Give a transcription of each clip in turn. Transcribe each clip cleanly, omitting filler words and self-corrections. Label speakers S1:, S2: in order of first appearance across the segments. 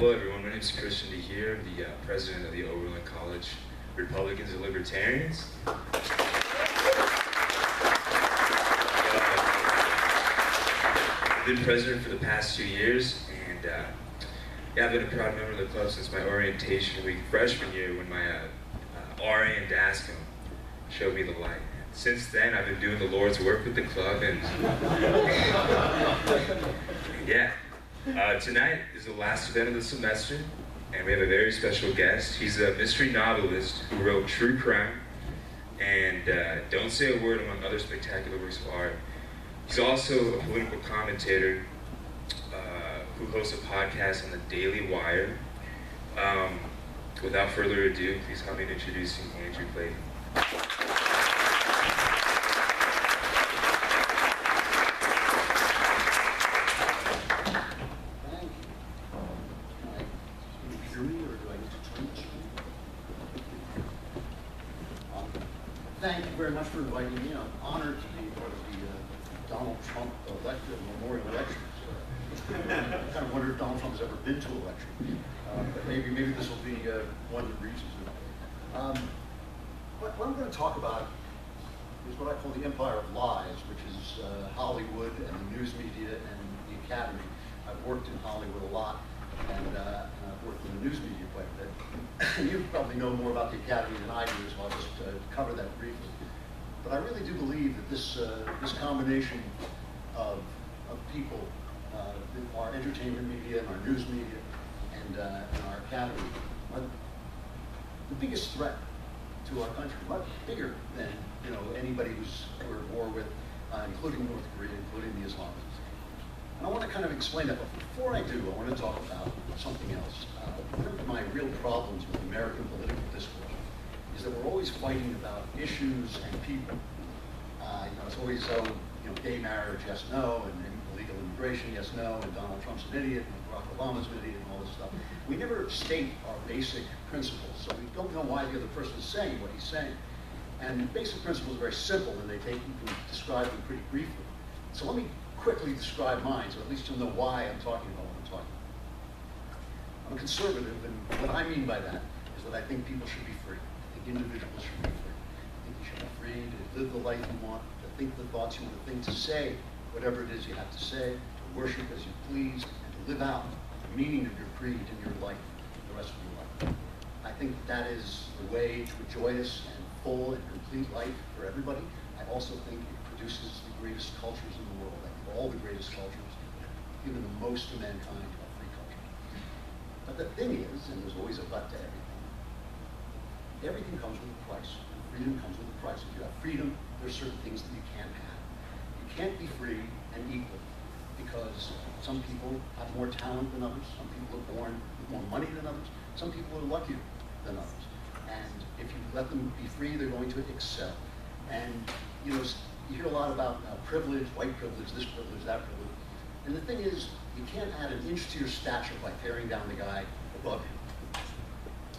S1: Hello everyone, my name is Christian DeHere. I'm the president of the Oberlin College Republicans and Libertarians. I've been president for the past 2 years, and yeah, I've been a proud member of the club since my orientation week freshman year when my RA in Dascom showed me the light. Since then, I've been doing the Lord's work with the club, and yeah. Tonight is the last event of the semester, and we have a very special guest. He's a mystery novelist who wrote True Crime and Don't Say a Word, among other spectacular works of art. He's also a political commentator who hosts a podcast on the Daily Wire. Without further ado, please help me in introducing Andrew Klavan.
S2: Thank you very much for inviting me. I'm honored to be part of the Donald Trump memorial lecture. I kind of wonder if Donald Trump has ever been to a lecture. But maybe this will be one that reaches it. What I'm going to talk about is what I call the empire of lies, which is Hollywood and the news media and the academy. I've worked in Hollywood a lot, and I've worked in the news media quite a bit. You probably know more about the academy than I do, so I'll just cover that briefly. But I really do believe that this combination of people, our entertainment media and our news media and our academy, are the biggest threat to our country, much bigger than anybody we're at war with, including North Korea, including the Islamists. And I want to kind of explain that, but before I do, I want to talk about something else. One of my real problems with American political discourse is that we're always fighting about issues and people. It's always gay marriage, yes, no, and illegal immigration, yes, no, and Donald Trump's an idiot, and Barack Obama's an idiot, and all this stuff. We never state our basic principles, so we don't know why the other person is saying what he's saying. And basic principles are very simple, and you can describe them pretty briefly. So let me quickly describe mine, so at least you'll know why I'm talking about what I'm talking about. I'm a conservative, and what I mean by that is that I think people should be free. I think individuals should be free. I think you should be free to live the life you want, to think the thoughts you want to think, to say whatever it is you have to say, to worship as you please, and to live out the meaning of your creed in your life, the rest of your life. I think that is the way to a joyous and full and complete life for everybody. I also think it produces the greatest cultures in the world. I think all the greatest cultures, given the most to mankind, are free cultures. But the thing is, and there's always a but to everything, everything comes with a price. And freedom comes with a price. If you have freedom, there's certain things that you can't have. You can't be free and equal because some people have more talent than others. Some people are born with more money than others. Some people are luckier than others. And if you let them be free, they're going to excel. And you hear a lot about privilege, white privilege, this privilege, that privilege. And the thing is, you can't add an inch to your stature by tearing down the guy above you.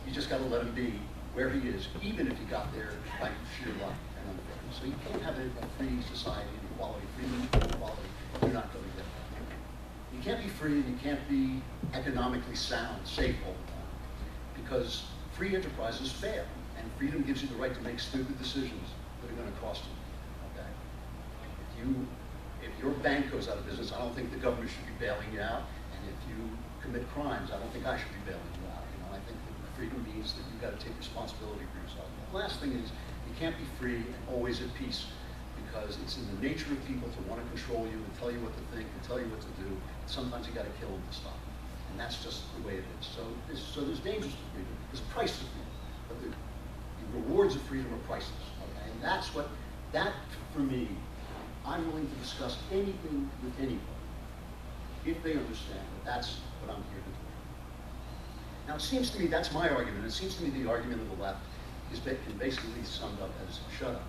S2: You just got to let him be where he is, even if he got there by sheer luck and unfairness. So you can't have a free society and equality, freedom and equality. You're not going to get that. You can't be free and you can't be economically sound, safe all the time, because free enterprises fail, and freedom gives you the right to make stupid decisions that are going to cost you. Okay? If your bank goes out of business, I don't think the government should be bailing you out, and if you commit crimes, I don't think I should be bailing you out. I think that freedom means that you've got to take responsibility for yourself. The last thing is, you can't be free and always at peace, because it's in the nature of people to want to control you and tell you what to think and tell you what to do. Sometimes you got to kill them to stop it. And that's just the way it is. So there's dangers to freedom. There's a price to freedom. But the rewards of freedom are priceless. Okay? And that, for me, I'm willing to discuss anything with anybody if they understand that that's what I'm here to do. Now, it seems to me, that's my argument. It seems to me the argument of the left can basically be summed up as shut up.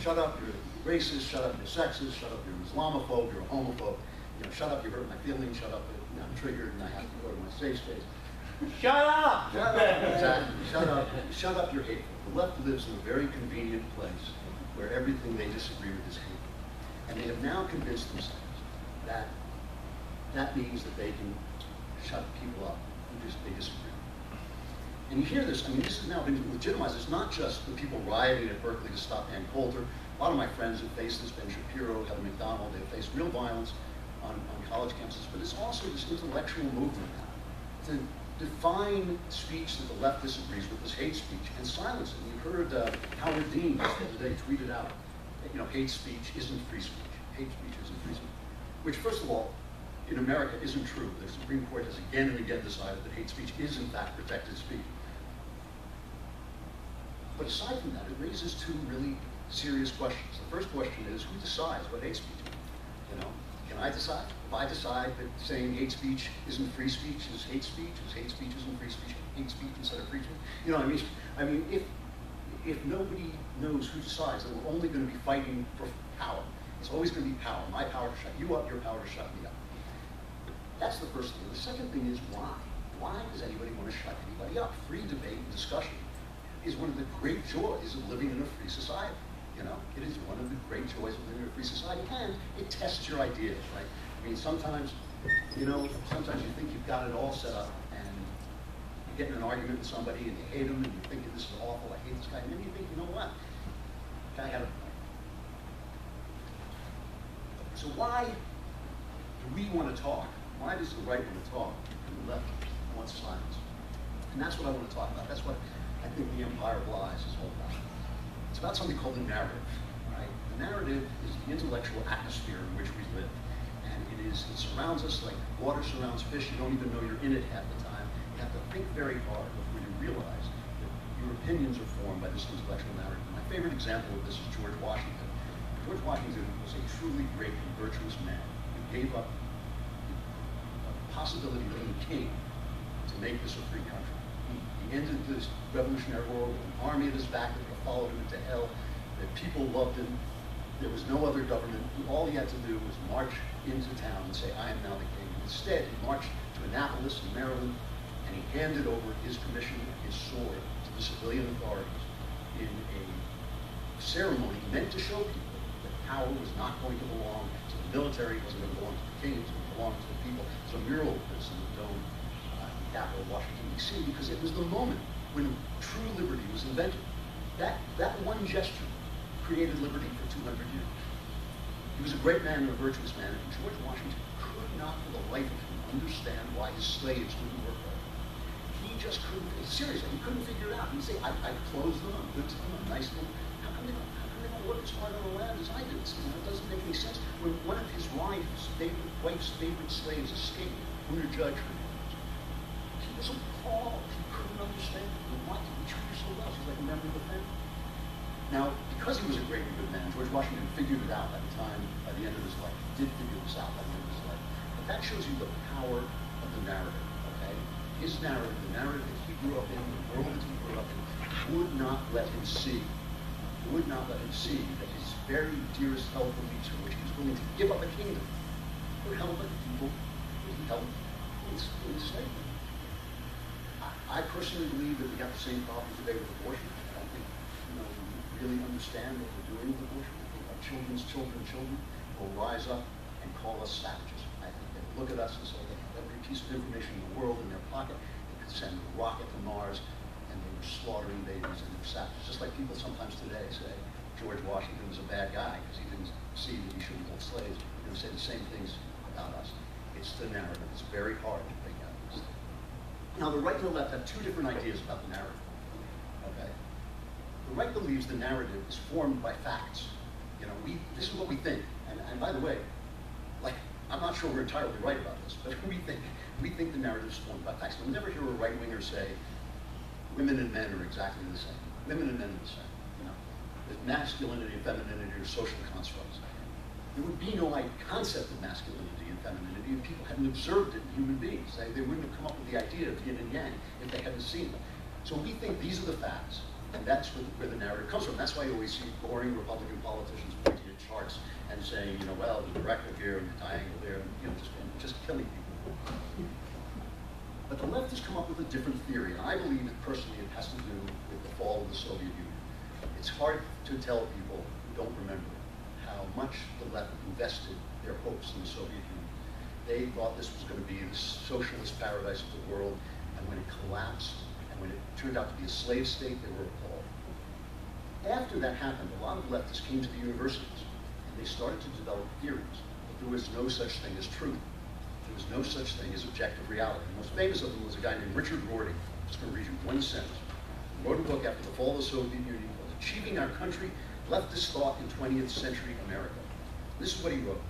S2: Shut up, you're racist, shut up, you're sexist, shut up, you're an Islamophobe, you're a homophobe. Shut up, you hurt my feelings, shut up, I'm triggered and I have to go to my safe space.
S3: Shut up!
S2: Shut up, exactly. Shut up, you're hateful. The left lives in a very convenient place where everything they disagree with is hateful. And they have now convinced themselves that that means that they can shut people up who they disagree. And you hear this, I mean, this has now been legitimized. It's not just the people rioting at Berkeley to stop Ann Coulter. A lot of my friends have faced this, Ben Shapiro, Heather McDonald, they've faced real violence on college campuses, but it's also this intellectual movement now to define speech that the left disagrees with as hate speech and silence it. And you heard Howard Dean the other day tweeted out that, hate speech isn't free speech. Hate speech isn't free speech. Which, first of all, in America isn't true. The Supreme Court has again and again decided that hate speech is in fact protected speech. But aside from that, it raises two really serious questions. The first question is, who decides what hate speech is? Can I decide? If I decide that saying hate speech isn't free speech is hate speech isn't free speech, hate speech instead of free speech? I mean, if nobody knows who decides, then we're only going to be fighting for power. It's always going to be power. My power to shut you up, your power to shut me up. That's the first thing. The second thing is why? Why does anybody want to shut anybody up? Free debate and discussion is one of the great joys of living in a free society. It is one of the great joys of living in a free society, and it tests your ideas, right? I mean, sometimes you think you've got it all set up, and you get in an argument with somebody, and you hate them, and you're thinking, this is awful, I hate this guy, and then you think, you know what? Guy had a point. So why do we want to talk? Why does the right want to talk, and the left wants silence? And that's what I want to talk about. That's what I think the Empire of Lies is all about. It's about something called the narrative, right? The narrative is the intellectual atmosphere in which we live. And it surrounds us like water surrounds fish. You don't even know you're in it half the time. You have to think very hard before you realize that your opinions are formed by this intellectual narrative. My favorite example of this is George Washington. George Washington was a truly great and virtuous man who gave up the possibility of being king to make this a free country. He ended this revolutionary war with an army at his back that followed him into hell, that people loved him. There was no other government. All he had to do was march into town and say, I am now the king. Instead, he marched to Annapolis in Maryland, and he handed over his commission, his sword, to the civilian authorities in a ceremony meant to show people that power was not going to belong to the military, it wasn't going to belong to the king, it was going to belong to the people. There's a mural of this in the dome in the capital of Washington, D.C., because it was the moment when true liberty was invented. That one gesture created liberty for 200 years. He was a great man and a virtuous man, and George Washington could not for the life of him understand why his slaves wouldn't work better. He just couldn't, seriously, he couldn't figure it out. He'd say, I clothe them, I'm good to them, I'm nice to them. How come they don't work as hard on the land as I do? It doesn't make any sense. When one of his wife's favorite slaves escaped under Judge Hernandez, he was appalled. He couldn't understand. Why did we treat you so well? She's like a member of the family. Now, because he was a great and good man, George Washington figured it out by the end of his life. He did figure this out by the end of his life. But that shows you the power of the narrative, okay? His narrative, the narrative that he grew up in, the world that he grew up in, would not let him see that his very dearest held beliefs for which he was willing to give up a kingdom were held by the people that he held in slavery. I personally believe that we have the same problem today with abortion. I don't think we really understand what we're doing with abortion. I think our children's children will rise up and call us savages. I think they look at us and say they have every piece of information in the world in their pocket. They could send a rocket to Mars, and they were slaughtering babies and they were savages. Just like people sometimes today say George Washington was a bad guy because he didn't see that he shouldn't hold slaves. They're going to say the same things about us. It's the narrative. It's very hard to figure out this thing. Now, the right and the left have two different ideas about the narrative. Okay? The right believes the narrative is formed by facts. This is what we think. And by the way, I'm not sure we're entirely right about this, but we think the narrative is formed by facts. You'll never hear a right-winger say women and men are exactly the same. Women and men are the same. That masculinity and femininity are social constructs. There would be no concept of masculinity and femininity if people hadn't observed it in human beings. They wouldn't have come up with the idea of yin and yang if they hadn't seen them. So we think these are the facts, and that's where the narrative comes from. That's why you always see boring Republican politicians pointing at charts and saying, well, the directive here and the triangle there, and just killing people. But the left has come up with a different theory, and I believe that personally it has to do with the fall of the Soviet Union. It's hard to tell people who don't remember how much the left invested their hopes in the Soviet Union. They thought this was going to be the socialist paradise of the world, and when it collapsed, and when it turned out to be a slave state, they were appalled. After that happened, a lot of leftists came to the universities, and they started to develop theories, but there was no such thing as truth. There was no such thing as objective reality. The most famous of them was a guy named Richard Rorty. I'm just going to read you one sentence. He wrote a book after the fall of the Soviet Union called Achieving Our Country, Leftist Thought in 20th Century America. This is what he wrote.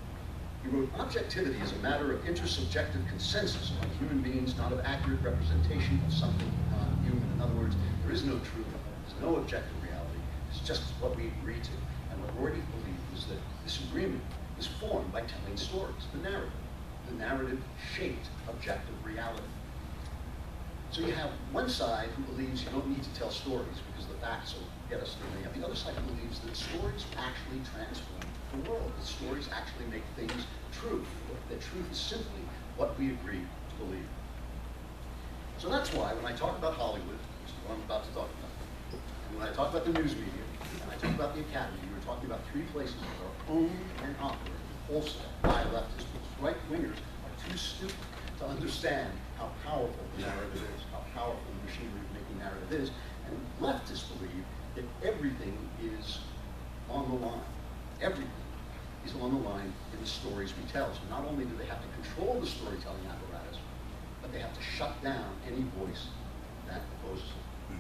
S2: He wrote, objectivity is a matter of intersubjective consensus among human beings, not of accurate representation of something non-human. In other words, there is no truth. There's no objective reality. It's just what we agree to. And what Rorty believed was that this agreement is formed by telling stories, the narrative. The narrative shaped objective reality. So you have one side who believes you don't need to tell stories because the facts will get us there. You have the other side who believes that stories actually transform the world. That stories actually make things true. That truth is simply what we agree to believe. So that's why when I talk about Hollywood, which is what I'm about to talk about, and when I talk about the news media, and I talk about the academy, we're talking about three places that are owned and operated wholesale by leftists, because right-wingers are too stupid to understand how powerful the narrative is, how powerful the machinery of making narrative is, and leftists believe that everything is on the line. Everything is on the line in the stories we tell. So not only do they have to control the storytelling apparatus, but they have to shut down any voice that opposes it.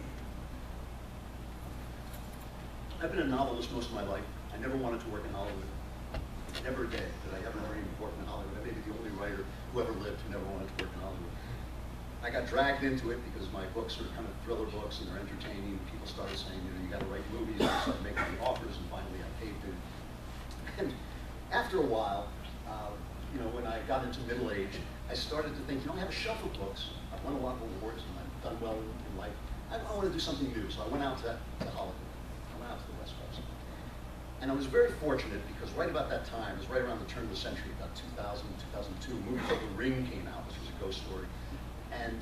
S2: I've been a novelist most of my life. I never wanted to work in Hollywood. Never did I ever dream of working in Hollywood. I may be the only writer who ever lived who never wanted to work in Hollywood. I got dragged into it because my books are kind of thriller books and they're entertaining. People started saying, you got to write movies. And I started making the offers, and finally I caved in. And after a while, when I got into middle age, I started to think, I have a shelf of books. I've won a lot of awards and I've done well in life. I want to do something new, so I went out to Hollywood. I went out to the West Coast. And I was very fortunate because right about that time, it was right around the turn of the century, about 2000, 2002, a movie called The Ring came out, which was a ghost story. And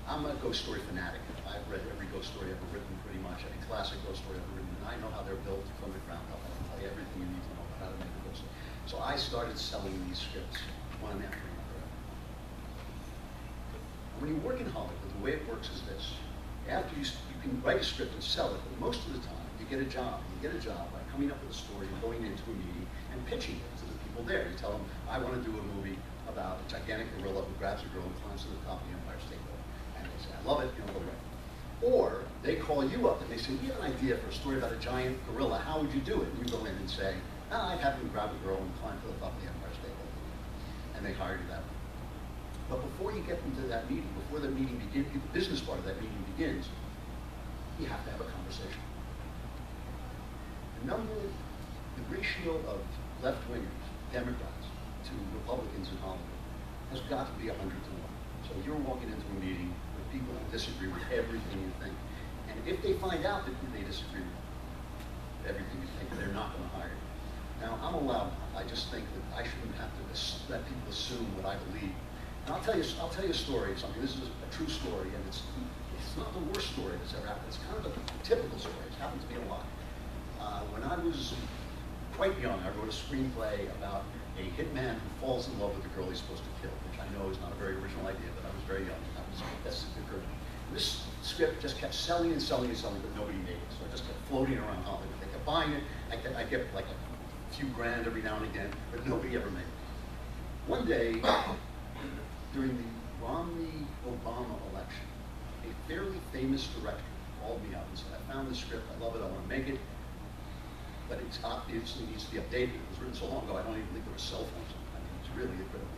S2: I'm a ghost story fanatic. I've read every ghost story ever written pretty much, every classic ghost story ever written, and I know how they're built from the ground up. I can tell you everything you need to know about how to make a ghost story. So I started selling these scripts, one after another. And when you work in Hollywood, the way it works is this. After you can write a script and sell it, but most of the time you get a job. You get a job by coming up with a story and going into a meeting and pitching it to the people there. You tell them, I want to do a movie about a gigantic gorilla who grabs a girl and climbs to the top of the Empire State Building. And they say, I love it, go right. Or they call you up and they say, we have an idea for a story about a giant gorilla. How would you do it? And you go in and say, I'd have him grab a girl and climb to the top of the Empire State Building. And they hire you that way. But before you get into that meeting, before the meeting begins, the business part of that meeting begins, you have to have a conversation. The ratio of left-wingers, Democrats, to Republicans in Hollywood has got to be 100 to 1. So you're walking into a meeting with people who disagree with everything you think. And if they find out that they disagree with everything you think, they're not going to hire you. Now, I'm allowed, I just think that I shouldn't have to let people assume what I believe. And I'll tell you a story, something. This is a true story, and it's not the worst story that's ever happened. It's kind of a typical story. It's happened to me a lot. When I was quite young, I wrote a screenplay about a hitman who falls in love with the girl he's supposed to kill, which I know is not a very original idea, but I was very young. That's the good. This script just kept selling and selling and selling, but nobody made it. So it just kept floating around Hollywood. They kept buying it. I get like a few grand every now and again, but nobody ever made it. One day, during the Romney-Obama election, a fairly famous director called me up and said, I found this script, I love it, I want to make it, but it obviously needs to be updated. It was written so long ago, I don't even think there were cell phones. I mean, it's really incredible.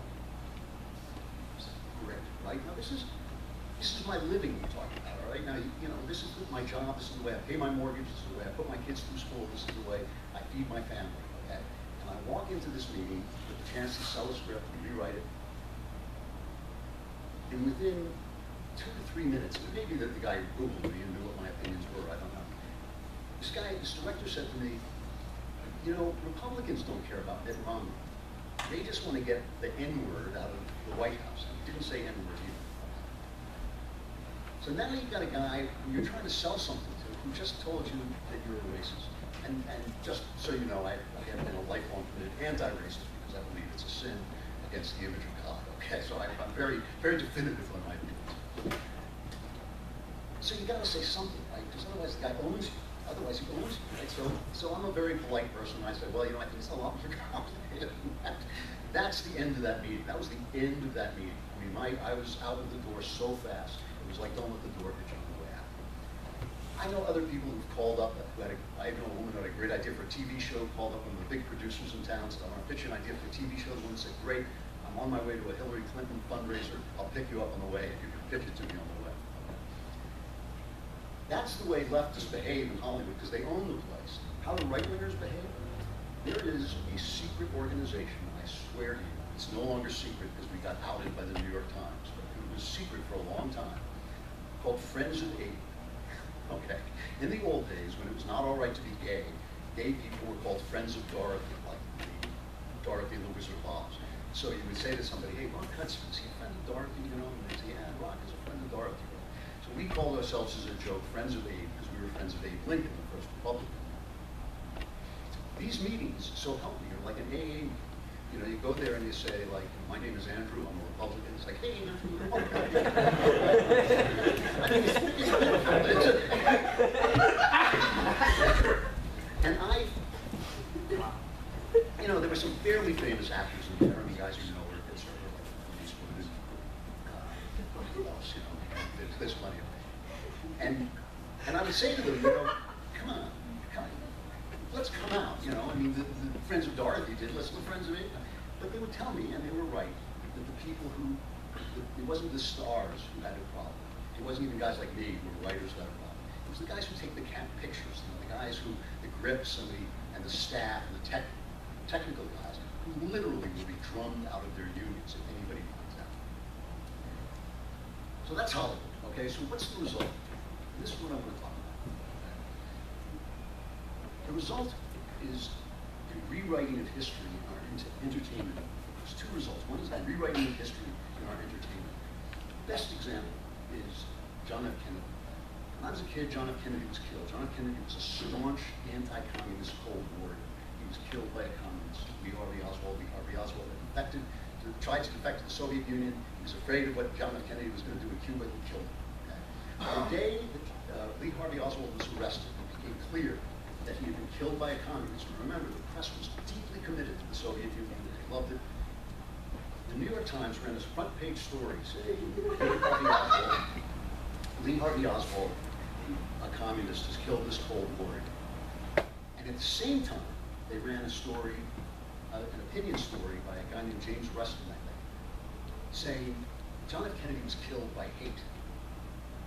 S2: Correct, right? Now this is my living we're talking about, all right? Now, this is my job, this is the way I pay my mortgage, this is the way I put my kids through school, this is the way I feed my family, okay? And I walk into this meeting with the chance to sell a script and rewrite it. And within 2 to 3 minutes, maybe the guy Googled me and knew what my opinions were, I don't know. This director said to me, Republicans don't care about Mitt Romney. They just want to get the N-word out of the White House. He didn't say N-word either. So now you've got a guy who you're trying to sell something to who just told you that you're a racist. And just so you know, I have been a lifelong committed anti-racist because I believe it's a sin. I against the image of God. Okay, so I'm very, very definitive on my views. So you got to say something, right? Because otherwise the guy owns you. Otherwise he owns you, right? So I'm a very polite person. I say, well, you know, I think it's a lot more complicated than that. That's the end of that meeting. That was the end of that meeting. I mean, I was out of the door so fast. It was like don't let the door hit you on the way out. I know other people who've called up. I know a woman who had a great idea for a TV show, called up one of the big producers in town, said, I want to pitch you an idea for a TV show. The woman said, great, I'm on my way to a Hillary Clinton fundraiser. I'll pick you up on the way if you can pitch it to me on the way. That's the way leftists behave in Hollywood, because they own the place. How do right-wingers behave? There is a secret organization, I swear to you, it's no longer secret because we got outed by the New York Times, but it was secret for a long time, called Friends of Aid. Okay. In the old days, when it was not all right to be gay people were called Friends of Dorothy, like Dorothy and the Wizard of Oz. So you would say to somebody, hey, Rock Hudson, is he a friend of Dorothy? You know, and they'd say, yeah, Rock is a friend of Dorothy. So we called ourselves as a joke Friends of Abe because we were friends of Abe Lincoln, the first Republican. These meetings, so help me, are like an AA meeting. You know, you go there and you say, like, my name is Andrew, I'm a Republican. It's like, hey, Andrew, you're a Republican. I mean, and you know, there were some fairly famous actors in there. I mean, guys you know are conservative, like police women, who else, you know, there's plenty of them. And I would say to them, you know, come on, let's come out, you know. I mean, the Friends of Dorothy did, let's the Friends of Abe. But they would tell me, and they were right, that the people who, it wasn't the stars who had a problem. It wasn't even guys like me who were writers who had a problem. It was the guys who take the pictures, you know, the guys who, the grips and the staff and the technical guys who literally would be drummed out of their unions if anybody finds out. So that's Hollywood, okay? So what's the result? And this is what I want to talk about. The result is a rewriting of history in our entertainment. There's two results. One is that rewriting of history in our entertainment. The best example is John F. Kennedy. When I was a kid, John F. Kennedy was killed. John F. Kennedy was a staunch anti-communist Cold Warrior. He was killed by a communist, Lee Harvey Oswald. Lee Harvey Oswald had tried to defect to the Soviet Union. He was afraid of what John F. Kennedy was going to do in Cuba. He killed him. Okay? The day that Lee Harvey Oswald was arrested, it became clear that he had been killed by a communist. And remember, the press was deeply committed to the Soviet Union. They loved it. The New York Times ran this front-page story saying Lee Harvey Oswald, a communist, has killed this Cold Warrior. And at the same time, they ran a story, an opinion story by a guy named James Rustin, I think, saying John F. Kennedy was killed by hate,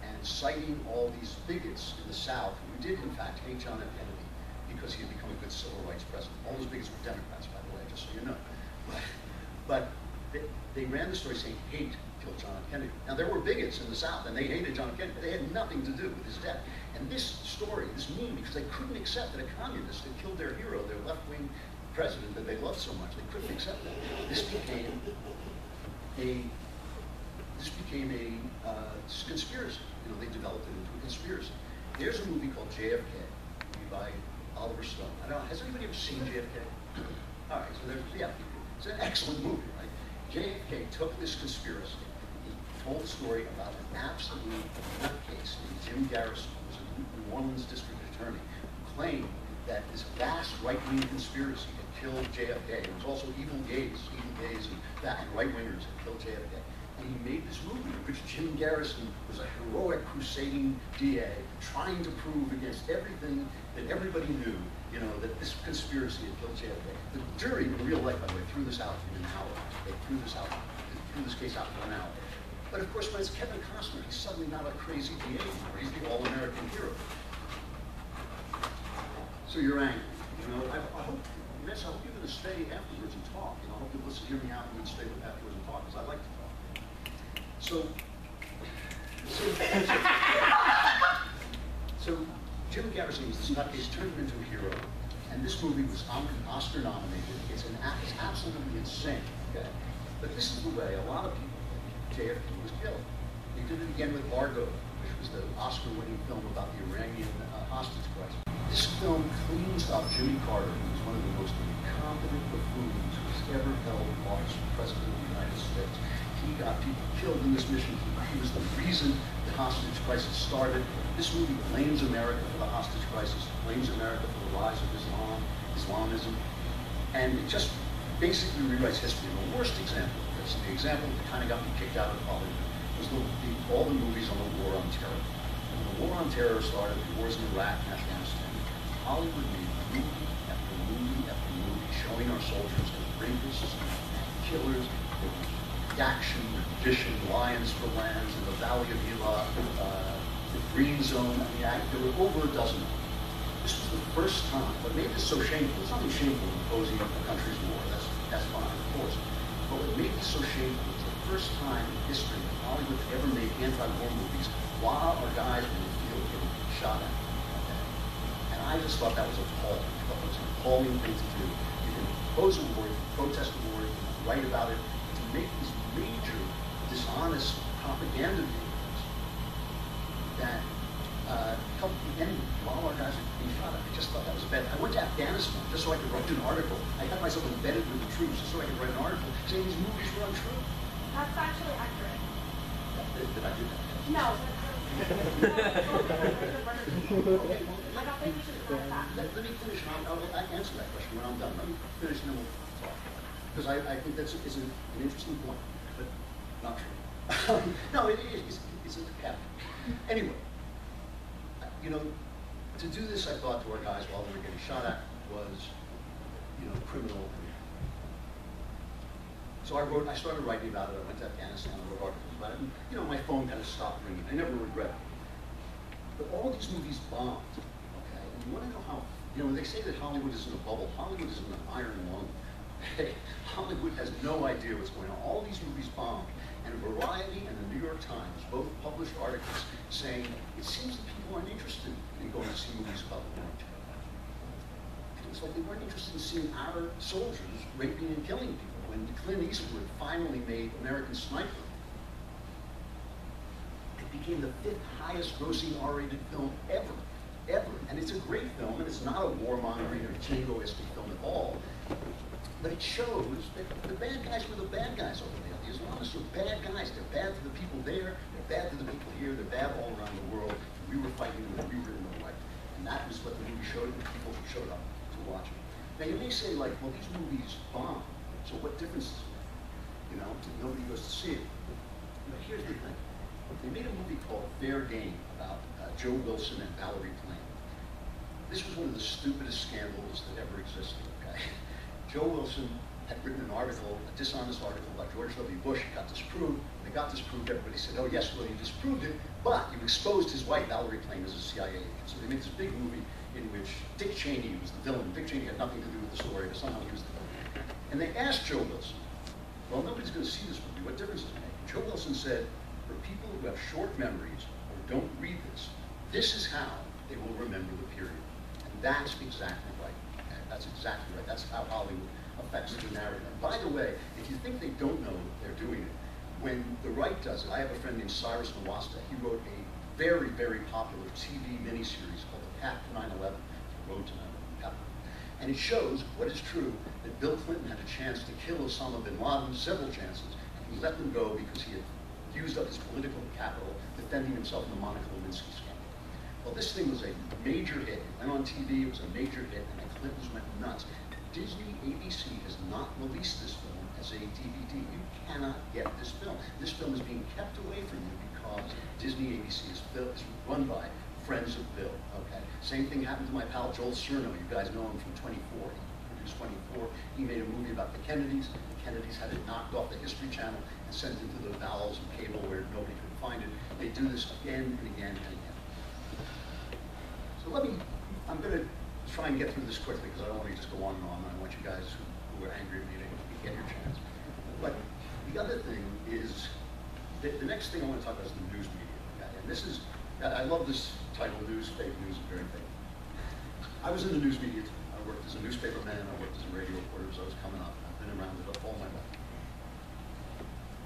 S2: and citing all these bigots in the South who did, in fact, hate John F. Kennedy because he had become a good civil rights president. All those bigots were Democrats, by the way, just so you know. But they ran the story saying hate killed John F. Kennedy. Now, there were bigots in the South, and they hated John F. Kennedy, but they had nothing to do with his death. And this story is mean because they couldn't accept that a communist had killed their hero, their left-wing president that they loved so much. They couldn't accept that. This became a conspiracy. You know, they developed it into a conspiracy. There's a movie called JFK, by Oliver Stone. I don't know, has anybody ever seen JFK? All right, so it's an excellent movie, right? JFK took this conspiracy. He told a story about an absolute nutcase named Jim Garrison, who was a New Orleans district attorney, who claimed that this vast right-wing conspiracy had killed JFK. It was also evil gays and right-wingers had killed JFK. And he made this movie in which Jim Garrison was a heroic crusading DA trying to prove against everything that everybody knew, you know, that this conspiracy had killed JFK. The jury, in real life, by the way, threw this out in an hour. They threw this case out in 1 hour. But of course, when it's Kevin Costner, he's suddenly not a crazy DA anymore. He's the all-American hero. So you're angry. You know, I hope you're going to stay afterwards and talk. You know, I hope you'll listen, hear me out, and then stay afterwards and talk, because I like to talk. So Jim Garrison was this nutcase, turned him into a hero, and this movie was Oscar nominated. It's absolutely insane, okay? But this is the way a lot of people think JFK was killed. They did it again with Argo, which was the Oscar-winning film about the Iranian hostage crisis. This film cleans up Jimmy Carter, who was one of the most incompetent buffoons who's ever held office for President of the United States. He got people killed in this mission. He was the reason the hostage crisis started. This movie blames America for the hostage crisis, blames America for the rise of Islamism, and it just basically rewrites history. And the worst example of this, the example that kind of got me kicked out of Hollywood, was all the movies on the war on terror. When the war on terror started, the wars in Iraq and Afghanistan, Hollywood made movie after movie after movie showing our soldiers as rapists, killers, action, rendition, Lions for Lambs, in the Valley of Elah, the Green Zone. I mean, there were over a dozen. This was the first time. What made this so shameful, it's nothing shameful in opposing a country's war, that's fine, of course. But what made this so shameful was the first time in history that Hollywood ever made anti-war movies while our guys were in the field getting shot at. Okay? And I just thought that was appalling. I thought that was an appalling thing to do. You can oppose a war, you can protest a war, you can write about it, to make these major dishonest propaganda videos that helped the enemy while our guys were being shot at. I just thought that was bad. I went to Afghanistan just so I could write an article. I got myself embedded with the troops just so I could write an article saying these movies were untrue.
S3: That's actually accurate.
S2: Did I do that?
S3: No. I don't think we should correct that.
S2: Let me finish, and I'll answer that question when I'm done. Let me finish, and then we'll talk. Because I think that's an interesting point, but not true. No, it's a cap. Anyway, you know, to do this, I thought to our guys while they were getting shot at was, you know, criminal. So I started writing about it. I went to Afghanistan, I wrote articles about it, and, you know, my phone kind of stopped ringing. I never regret it. But all these movies bombed, okay? And you want to know how, you know, when they say that Hollywood is in a bubble, Hollywood is in an iron lung. Okay? Hollywood has no idea what's going on. All these movies bombed. And Variety and the New York Times both published articles saying it seems that people aren't interested in going to see movies about the war on terror. It's like they weren't interested in seeing our soldiers raping and killing people. When Clint Eastwood finally made American Sniper, it became the 5th highest grossing R-rated film ever. And it's a great film, and it's not a warmongering or jingoistic film at all. But it shows that the bad guys were the bad guys over there. The Islamists were bad guys. They're bad to the people there. They're bad to the people here. They're bad all around the world. We were fighting them, and we were in the right. And that was what the movie showed, and people showed up to watch it. Now, you may say, like, well, these movies bomb. So what difference does it make? You know, nobody goes to see it. But here's the thing. They made a movie called Fair Game about Joe Wilson and Valerie Plame. This was one of the stupidest scandals that ever existed, okay? Joe Wilson had written an article, a dishonest article about George W. Bush. It got disproved. When it got disproved, everybody said, oh, yes, well, you disproved it, but you exposed his wife, Valerie Plame, as a CIA agent. So they made this big movie in which Dick Cheney was the villain. Dick Cheney had nothing to do with the story, but somehow he was the villain. And they asked Joe Wilson, well, nobody's going to see this movie. What difference does it make? Joe Wilson said, for people who have short memories or don't read this, this is how they will remember the period. And that's exactly right. Okay? That's exactly right. That's how Hollywood affects the narrative. And by the way, if you think they don't know they're doing it, when the right does it, I have a friend named Cyrus Nawasta. He wrote a very, very popular TV miniseries called The Path to 9/11, The Road to 9/11. And it shows what is true, that Bill Clinton had a chance to kill Osama bin Laden, several chances, and he let them go because he had used up his political capital defending himself in the Monica Lewinsky scandal. Well, this thing was a major hit. It went on TV, it was a major hit, and the Clintons went nuts. Disney ABC has not released this film as a DVD. You cannot get this film. This film is being kept away from you because Disney ABC is run by friends of Bill, okay? Same thing happened to my pal Joel Cerno. You guys know him from 24. He produced 24. He made a movie about the Kennedys. The Kennedys had it knocked off the History Channel and sent into the bowels of cable where nobody could find it. They do this again and again and again. So I'm going to try and get through this quickly because I don't want to just go on and on. I want you guys who are angry at me to get your chance. But the other thing is, the next thing I want to talk about is the news media. Okay? And this is, I love this title, News, Fake News, and Very Fake. I was in the news media too. I worked as a newspaper man, I worked as a radio reporter as I was coming up. I've been around it all my life.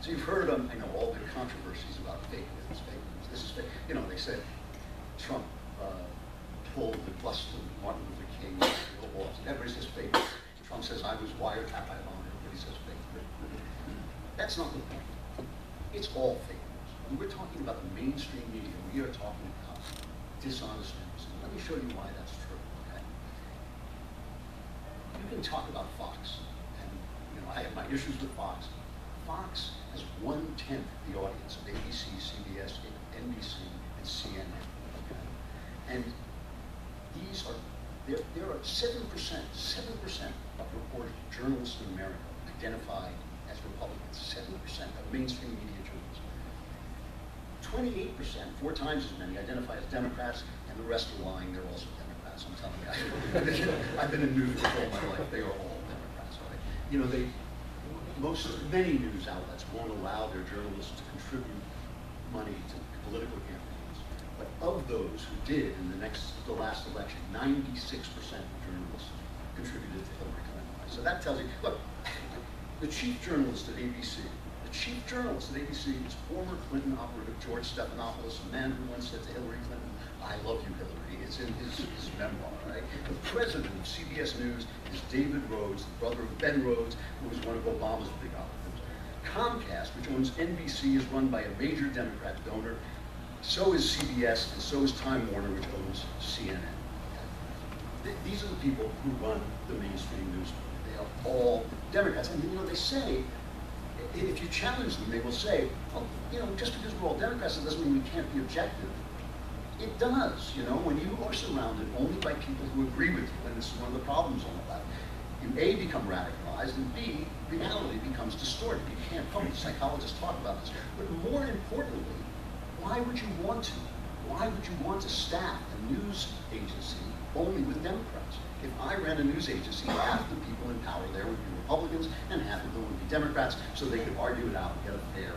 S2: So you've heard, I know, all the controversies about fake news, fake news. This is fake. You know, they said Trump pulled the bust of talking about the mainstream media. We are talking about dishonest news. And let me show you why that's true, okay? You can talk about Fox, and you know, I have my issues with Fox. Fox has 1/10 the audience of ABC, CBS, NBC, and CNN, okay? And these are, there are 7% of reported journalists in America identified as Republicans, 7% of mainstream media journalists. 28%, 4 times as many, identify as Democrats, and the rest are lying. They're also Democrats, I'm telling you. I've been in news for all my life. They are all Democrats, all right? You know, many news outlets won't allow their journalists to contribute money to political campaigns. But of those who did in the last election, 96% of journalists contributed to Hillary Clinton. So that tells you, look, the chief journalist at ABC, is former Clinton operative George Stephanopoulos, a man who once said to Hillary Clinton, "I love you, Hillary." It's in his memoir, right? The president of CBS News is David Rhodes, the brother of Ben Rhodes, who was one of Obama's big operatives. Comcast, which owns NBC, is run by a major Democrat donor. So is CBS, and so is Time Warner, which owns CNN. These are the people who run the mainstream news. They are all Democrats. And you know, they say, if you challenge them, they will say, well, you know, just because we're all Democrats, it doesn't mean we can't be objective. It does, you know, when you are surrounded only by people who agree with you, and this is one of the problems on the left, you A, become radicalized, and B, reality becomes distorted. You can't help it. Psychologists talk about this. But more importantly, why would you want to? Why would you want to staff a news agency only with Democrats? If I ran a news agency, half the people in power there would be Republicans, and half of them would be Democrats, so they could argue it out and get a fair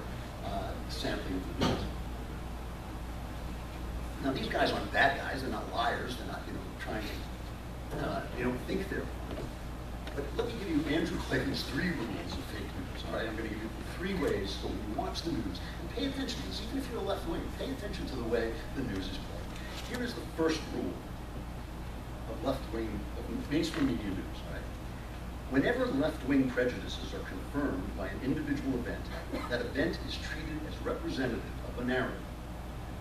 S2: sampling of the news. Now, these guys aren't bad guys. They're not liars. They're not, you know, trying to, they don't think they're. But let me give you Andrew Clayton's 3 rules of fake news. All right, I'm going to give you 3 ways so when you watch the news, and pay attention to this, even if you're a left wing, pay attention to the way the news is played. Here is the first rule of left-wing, of mainstream media news, right? Whenever left-wing prejudices are confirmed by an individual event, that event is treated as representative of a narrative.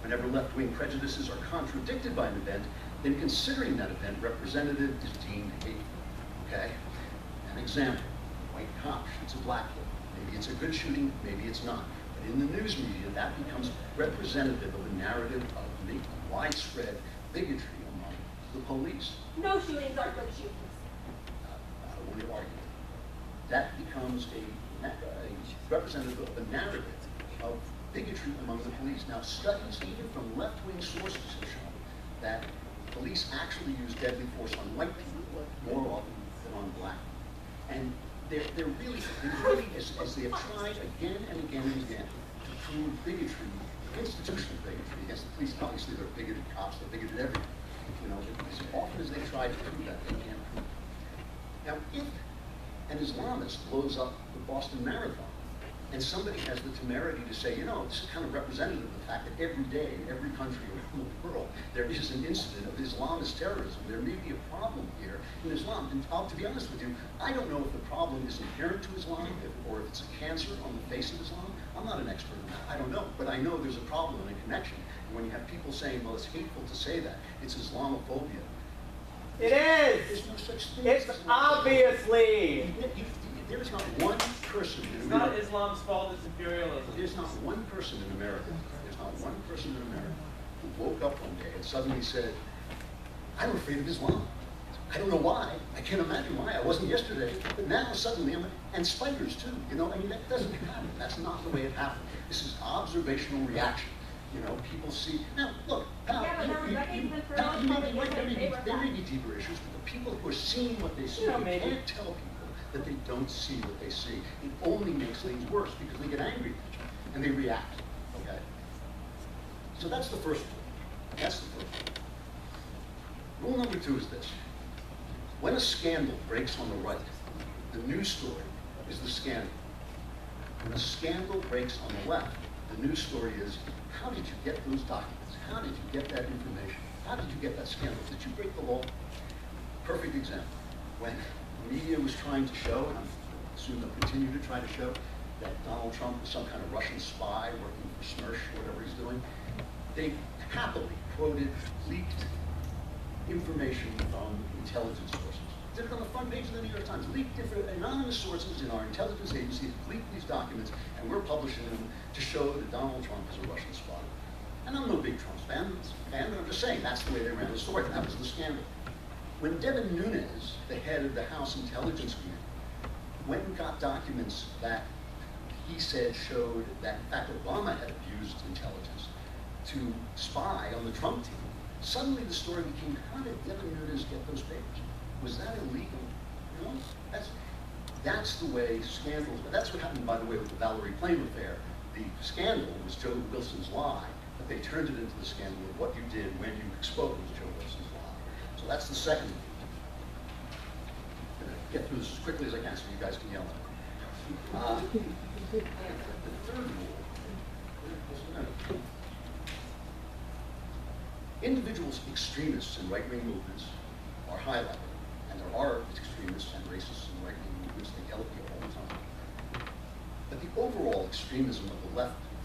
S2: Whenever left-wing prejudices are contradicted by an event, then considering that event representative is deemed hateful, okay? An example, a white cop shoots a black kid. Maybe it's a good shooting, maybe it's not. But in the news media, that becomes representative of a narrative of widespread bigotry among the police.
S3: No shootings are good shootings.
S2: I don't want to argue. That becomes a representative of a narrative of bigotry among the police. Now, studies even from left-wing sources have shown that police actually use deadly force on white people more often than on black people. And they're really, as they have tried again and again and again to prove bigotry, institutional bigotry against the police. Obviously, they're bigoted cops, they're bigoted everything. You know, as often as they try to prove that, they can't prove it. Now, if an Islamist blows up the Boston Marathon, and somebody has the temerity to say, you know, this is kind of representative of the fact that every day, in every country around the world, there is an incident of Islamist terrorism. There may be a problem here in Islam. And to be honest with you, I don't know if the problem is inherent to Islam or if it's a cancer on the face of Islam. I'm not an expert in that. I don't know. But I know there's a problem and a connection. And when you have people saying, well, it's hateful to say that, it's Islamophobia.
S4: It is!
S2: There's no such thing.
S4: It's obviously!
S2: There is not one person in
S4: It's
S2: America.
S4: not Islam's fault, it's imperialism.
S2: There's not one person in America, who woke up one day and suddenly said, I'm afraid of Islam. I don't know why. I can't imagine why. I wasn't yesterday. But now suddenly and spiders too. You know, I mean, that doesn't happen. That's not the way it happened. This is observational reaction. You know, people see. Now, look, pal, there may be deeper issues, but the people who are seeing what they see, you can't tell people that they don't see what they see. It only makes things worse because they get angry at each other and they react. Okay? So that's the first rule. That's the first rule. Rule number 2 is this. When a scandal breaks on the right, the news story is the scandal. When a scandal breaks on the left, the news story is, how did you get those documents? How did you get that information? How did you get that scandal? Did you break the law? Perfect example. When the media was trying to show, and I assume they'll continue to try to show, that Donald Trump was some kind of Russian spy working for SMERSH, whatever he's doing. They happily quoted leaked information from intelligence sources. Did it on the front page of the New York Times. Leaked different anonymous sources in our intelligence agency leaked these documents, and we're publishing them to show that Donald Trump is a Russian spy. And I'm no big Trump fan, but I'm just saying that's the way they ran the story. That was the scandal. When Devin Nunes, the head of the House Intelligence Committee, went and got documents that he said showed that, in fact, Obama had abused intelligence to spy on the Trump team, suddenly the story became, how did Devin Nunes get those papers? Was that illegal? You know, that's the way scandals, but that's what happened, by the way, with the Valerie Plame affair. The scandal was Joe Wilson's lie, but they turned it into the scandal of what you did when you exposed Joe Wilson's lie. So that's the second. I'm going to get through this as quickly as I can so you guys can yell at me. The third rule, individuals, extremists in right-wing movements are highlighted, and there are extremists and racists in right-wing movements. They yell at you all the time. But the overall extremism of the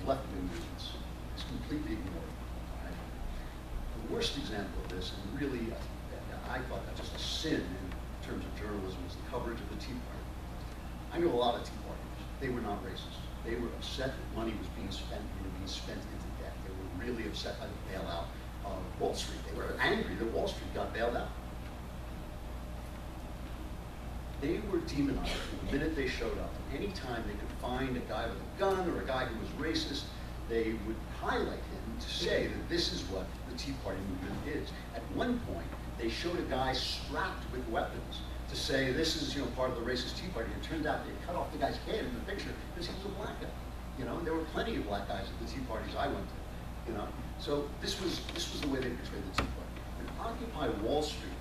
S2: left-wing movements is completely ignored. Right? The worst example of this, and really, I thought that just a sin in terms of journalism, was the coverage of the Tea Party. I knew a lot of Tea Partiers. They were not racist. They were upset that money was being spent into debt. They were really upset by the bailout of Wall Street. They were angry that Wall Street got bailed out. They were demonized from the minute they showed up. Anytime they could find a guy with a gun or a guy who was racist, they would highlight him to say that this is what the Tea Party movement is. At one point, they showed a guy strapped with weapons to say this is, part of the racist Tea Party. It turned out they cut off the guy's head in the picture because he was a black guy. There were plenty of black guys at the Tea Parties I went to. So this was the way they portrayed the Tea Party. And Occupy Wall Street,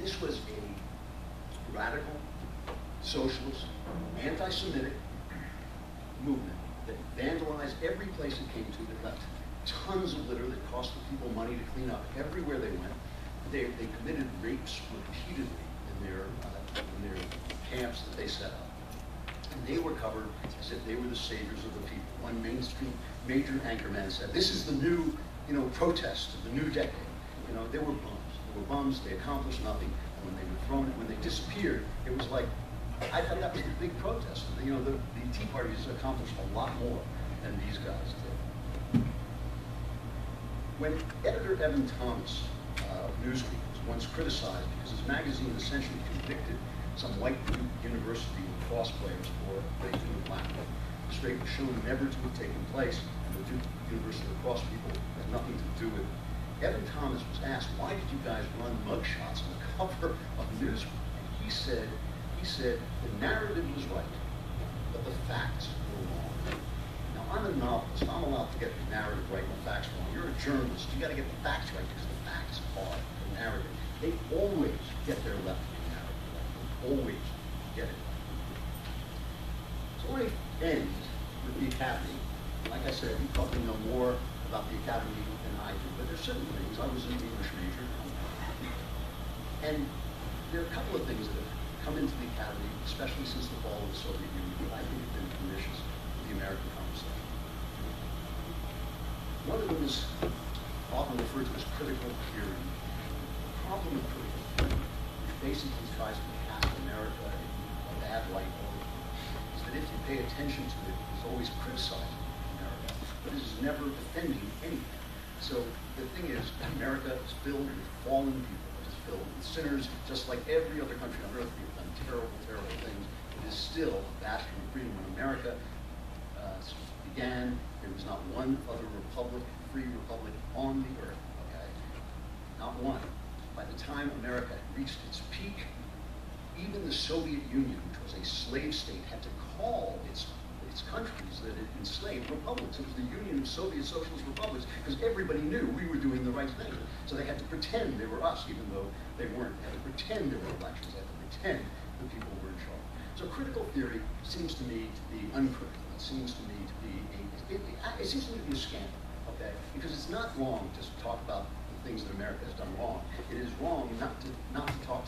S2: this was a radical, socialist, anti-Semitic movement that vandalized every place it came to, that left tons of litter that cost the people money to clean up everywhere they went. They committed rapes repeatedly in their camps that they set up. And they were covered as if they were the saviors of the people. One mainstream major anchorman said, this is the new, protest of the new decade. They were bums. They were bums, they accomplished nothing. And when they were thrown, when they disappeared, it was like, I thought that was the big protest. The Tea Parties accomplished a lot more than these guys did. When editor Evan Thomas of Newsweek was once criticized because his magazine essentially convicted some white university lacrosse players for raping a black woman, this rape was shown never to have taken place, and the Duke University lacrosse people had nothing to do with it. Evan Thomas was asked, why did you guys run mugshots on the cover of Newsweek? And he said, the narrative was right, but the facts were wrong. Now, I'm a novelist. I'm allowed to get the narrative right and the facts wrong. You're a journalist. You got to get the facts right because the facts are the narrative. They always get their left-wing narrative right. They always get it right. So I want to end with the Academy. Like I said, you probably know more about the Academy than I do, but there's certain things. I was an English major. And there are a couple of things that have come into the Academy, especially since the fall of the Soviet Union, that I think have been pernicious to the American conversation. One of them is often referred to as critical theory. The problem with critical theory, which basically tries to cast America in a bad light all the time, is that if you pay attention to it, it's always criticizing America, but it is never defending anything. So the thing is, America is filled with fallen people. It is filled with sinners, just like every other country on earth. We've done terrible, terrible things. It is still a bastion of freedom. When America began, there was not one other republic, free republic on the earth, okay? Not one. By the time America reached its peak, even the Soviet Union, which was a slave state, had to call its countries that it enslaved republics. It was the Union of Soviet Socialist Republics, because everybody knew we were doing the right thing. So they had to pretend they were us, even though they weren't. They had to pretend there were elections. They had to pretend the people were in charge. So critical theory seems to me to be uncritical. It seems to me to be it seems to me to be a scandal, okay? Because it's not wrong to talk about the things that America has done wrong. It is wrong not to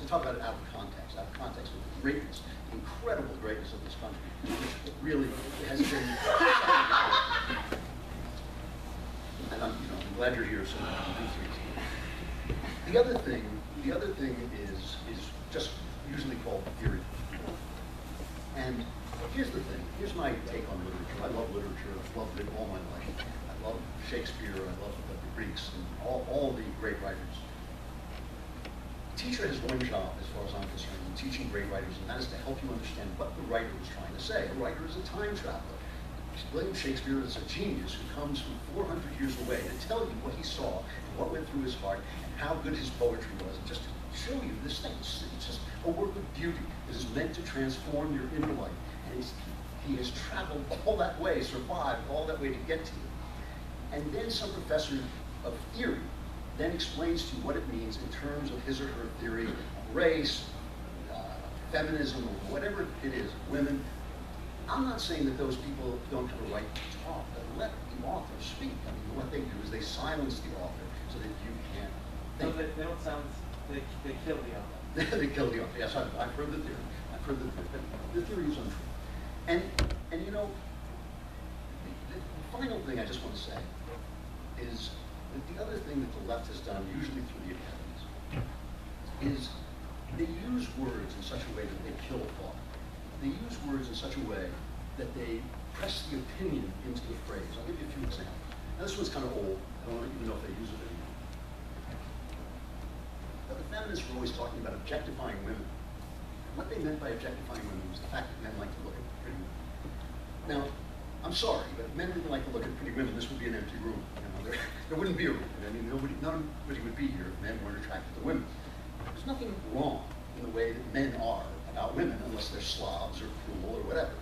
S2: talk about it out of context of the greatness, the incredible greatness of this country, which it really has been. And I'm glad you're here, so we can do things. The other thing is just usually called theory. And here's the thing. Here's my take on literature. I love literature. I've loved it all my life. I love Shakespeare. I love the Greeks and all the great writers. A teacher has one job, as far as I'm concerned, in teaching great writers, and that is to help you understand what the writer was trying to say. A writer is a time traveler. William Shakespeare is a genius who comes from 400 years away to tell you what he saw and what went through his heart and how good his poetry was, and just to show you this thing. It's just a work of beauty that is meant to transform your inner life. And he has traveled all that way, survived all that way to get to you. And then some professor of theory then explains to you what it means in terms of his or her theory of race, feminism, or whatever it is, women. I'm not saying that those people don't have a right to talk, but let the author speak. I mean, what they do is they silence the author so that you can't think.
S4: No, they don't silence, they kill the author.
S2: They kill the author. Yes, I've heard the theory. I've heard the theory. But the theory is untrue. And you know, the final thing I just want to say is that the other thing that the left has done, usually through the academies, is they use words in such a way that they kill thought. They use words in such a way that they press the opinion into the phrase. I'll give you a few examples. Now this one's kind of old. I don't even know if they use it anymore. But the feminists were always talking about objectifying women. What they meant by objectifying women was the fact that men like to look at pretty women. Now, I'm sorry, but if men didn't like to look at pretty women, this would be an empty room. There wouldn't be a room. I mean, nobody would be here if men weren't attracted to women. There's nothing wrong in the way that men are about women, unless they're slobs or cruel or whatever,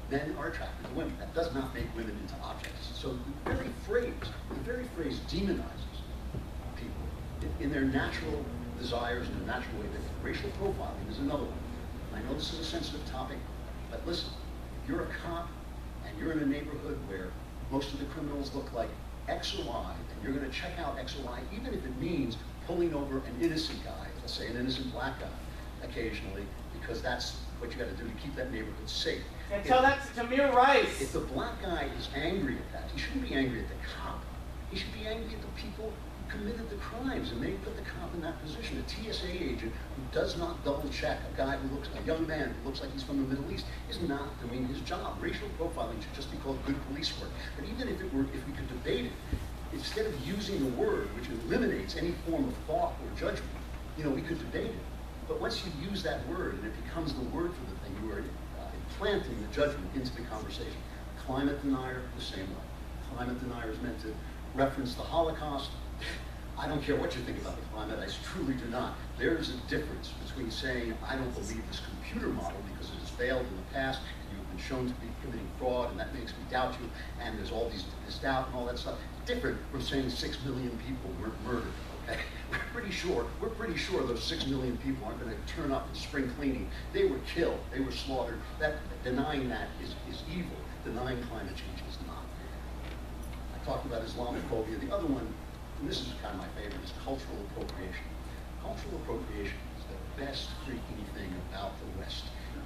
S2: Men are attracted to women. That does not make women into objects. So the very phrase demonizes people in their natural desires, in their natural way. Racial profiling is another one. I know this is a sensitive topic, but listen, if you're a cop and you're in a neighborhood where most of the criminals look like X or Y, and you're going to check out X or Y, even if it means pulling over an innocent guy, let's say an innocent black guy, occasionally, because that's what you got to do to keep that neighborhood safe.
S4: And tell that to Tamir Rice.
S2: If the black guy is angry at that, he shouldn't be angry at the cop. He should be angry at the people who committed the crimes and maybe put the cop in that position. A TSA agent who does not double check a guy who looks, a young man who looks like he's from the Middle East, is not doing his job. Racial profiling should just be called good police work. But even if we could debate it, instead of using the word which eliminates any form of thought or judgment, we could debate it. But once you use that word and it becomes the word for the thing, you are implanting the judgment into the conversation. Climate denier, the same way. Climate denier is meant to reference the Holocaust. I don't care what you think about the climate, I truly do not. There is a difference between saying, I don't believe this computer model because it has failed in the past, and you've been shown to be committing fraud, and that makes me doubt you, and there's all this doubt and all that stuff. Different from saying 6 million people were murdered. Okay? We're pretty sure those 6 million people aren't going to turn up in spring cleaning. They were killed. They were slaughtered. Denying that is evil. Denying climate change is not. I talked about Islamophobia. The other one, and this is kind of my favorite, is cultural appropriation. Cultural appropriation is the best freaking thing about the West.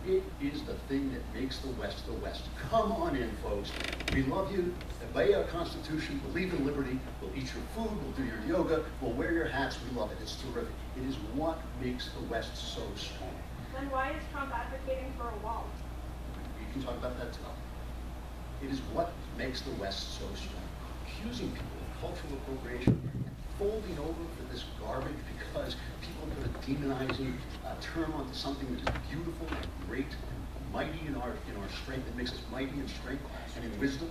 S2: It is the thing that makes the West the West. Come on in, folks. We love you. Obey our Constitution. Believe in liberty. We'll eat your food. We'll do your yoga. We'll wear your hats. We love it. It's terrific. It is what makes the West so strong.
S3: Then why is Trump advocating for a wall?
S2: You can talk about that too. It is what makes the West so strong. Accusing people of cultural appropriation and folding over for this garbage because people put a demonizing term onto something that is beautiful and great and mighty in our strength, that makes us mighty in strength and in wisdom,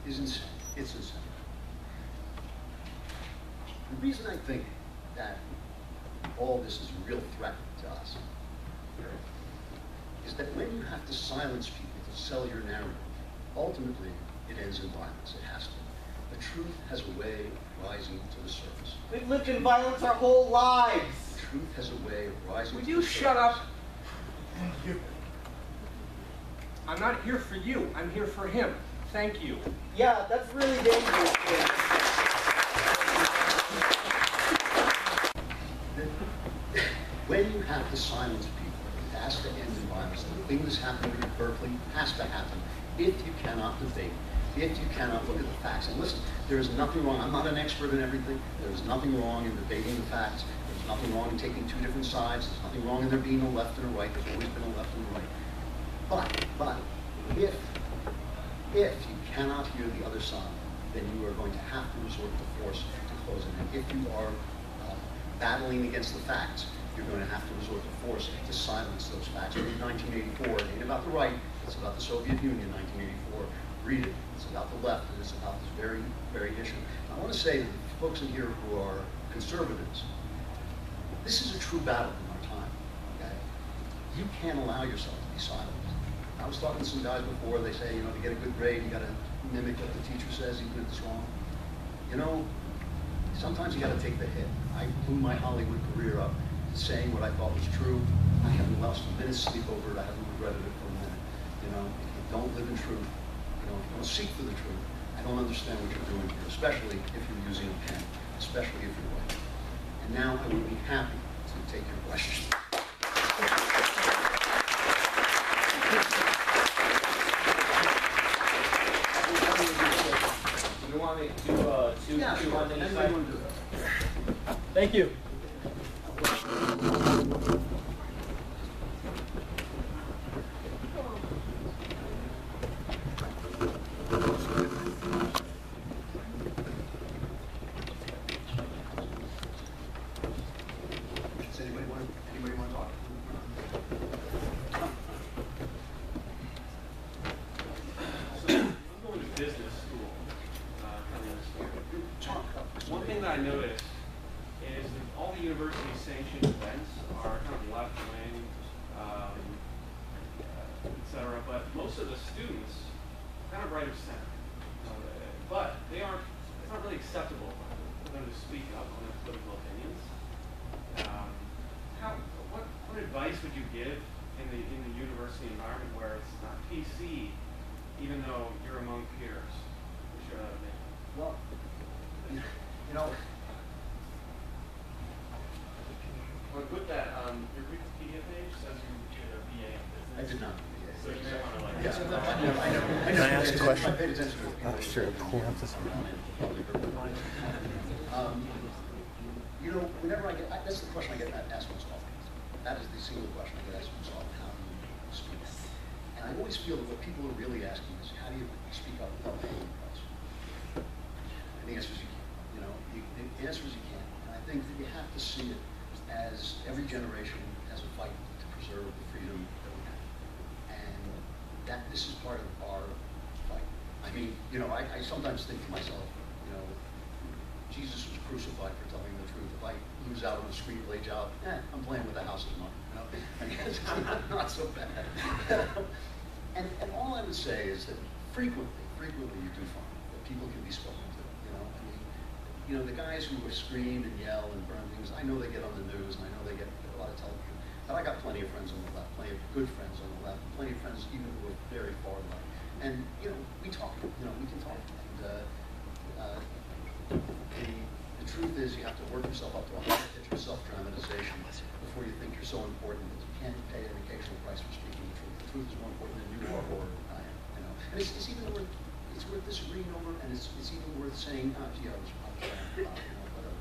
S2: is insane. It's insane. The reason I think that all this is a real threat to us is that when you have to silence people to sell your narrative, ultimately it ends in violence. It has to. The truth has a way of rising to the surface.
S4: We've lived in violence our whole lives.
S2: The truth has a way of rising
S5: Would
S2: to
S5: you
S2: the surface.
S5: shut up? Thank you. I'm not here for you. I'm here for him. Thank you.
S4: Yeah, that's really dangerous.
S2: when you have to silence people, it has to end in violence. The thing that's happening at Berkeley has to happen if you cannot debate, if you cannot look at the facts. And listen, there is nothing wrong. I'm not an expert in everything. There is nothing wrong in debating the facts. There's nothing wrong in taking two different sides. There's nothing wrong in there being a left and a right. There's always been a left and a right. But if you cannot hear the other side, then you are going to have to resort to force to close it. And if you are battling against the facts, you're going to have to resort to force to silence those facts. In 1984, it ain't about the right, it's about the Soviet Union, 1984. Read it. It's about the left, and it's about this very, very issue. I want to say to the folks in here who are conservatives, this is a true battle in our time, okay? You can't allow yourself to be silent. I was talking to some guys before, they say, you know, to get a good grade, you got to mimic what the teacher says, even if it's wrong. You know, sometimes you got to take the hit. I blew my Hollywood career up saying what I thought was true. I haven't lost a minute's sleep over it. I haven't regretted it for a minute. You know, if you don't live in truth, you know, if you don't seek for the truth, I don't understand what you're doing here, especially if you're using a pen, especially if you're white. And now I would be happy to take your questions.
S4: Do you want me to do
S2: Yeah,
S4: two
S2: sure.
S4: on each
S2: Anybody
S4: side?
S2: want to do that?
S4: Thank you.
S2: Does anybody want to talk?
S6: So I'm going to business school coming this year. One thing that I noticed is that all the university sanctioned events are kind of left wing, etc. But most of the students are kind of right of center. But they aren't. It's not really acceptable for them to speak up on their political opinions. What advice would you give in the university environment where it's not PC, even though you're among peers?
S2: Well, you know,
S6: But with that, your Wikipedia page says you did a BA in business.
S2: I did not.
S6: So you may want to like.
S2: Yes, I know.
S7: Can I ask a question?
S2: I paid attention to it.
S7: Sure, pull up this
S2: You know, whenever I get, that's the question I get asked most often. That is the single question I get asked most often, how do you speak? And I always feel that what people are really asking is, how do you speak up without paying the price? And the answer is you can't. You know, the answer is you can't. And I think that you have to see it as every generation has a fight to preserve the freedom that we have. And that this is part of our fight. I mean, you know, I sometimes think to myself, you know, Jesus was crucified for telling the truth. If I lose out on a screenplay job, I'm playing with the house's money. You know? I mean, it's not so bad. and all I would say is that frequently you do find that people can be spoken to. You know, I mean, you know, the guys who scream and yell and burn things, I know they get on the news and I know they get a lot of television. But I got plenty of friends on the left, plenty of good friends on the left, and plenty of friends even who are very far left. And you know, we talk. You know, we can talk. And the truth is, you have to work yourself up to a higher pitch of self-dramatization before you think you're so important that you can't pay an occasional price for speaking the truth. The truth is more important than you are or I am. You know, and it's even worth disagreeing over, and it's even worth saying, gee, I was you know, whatever.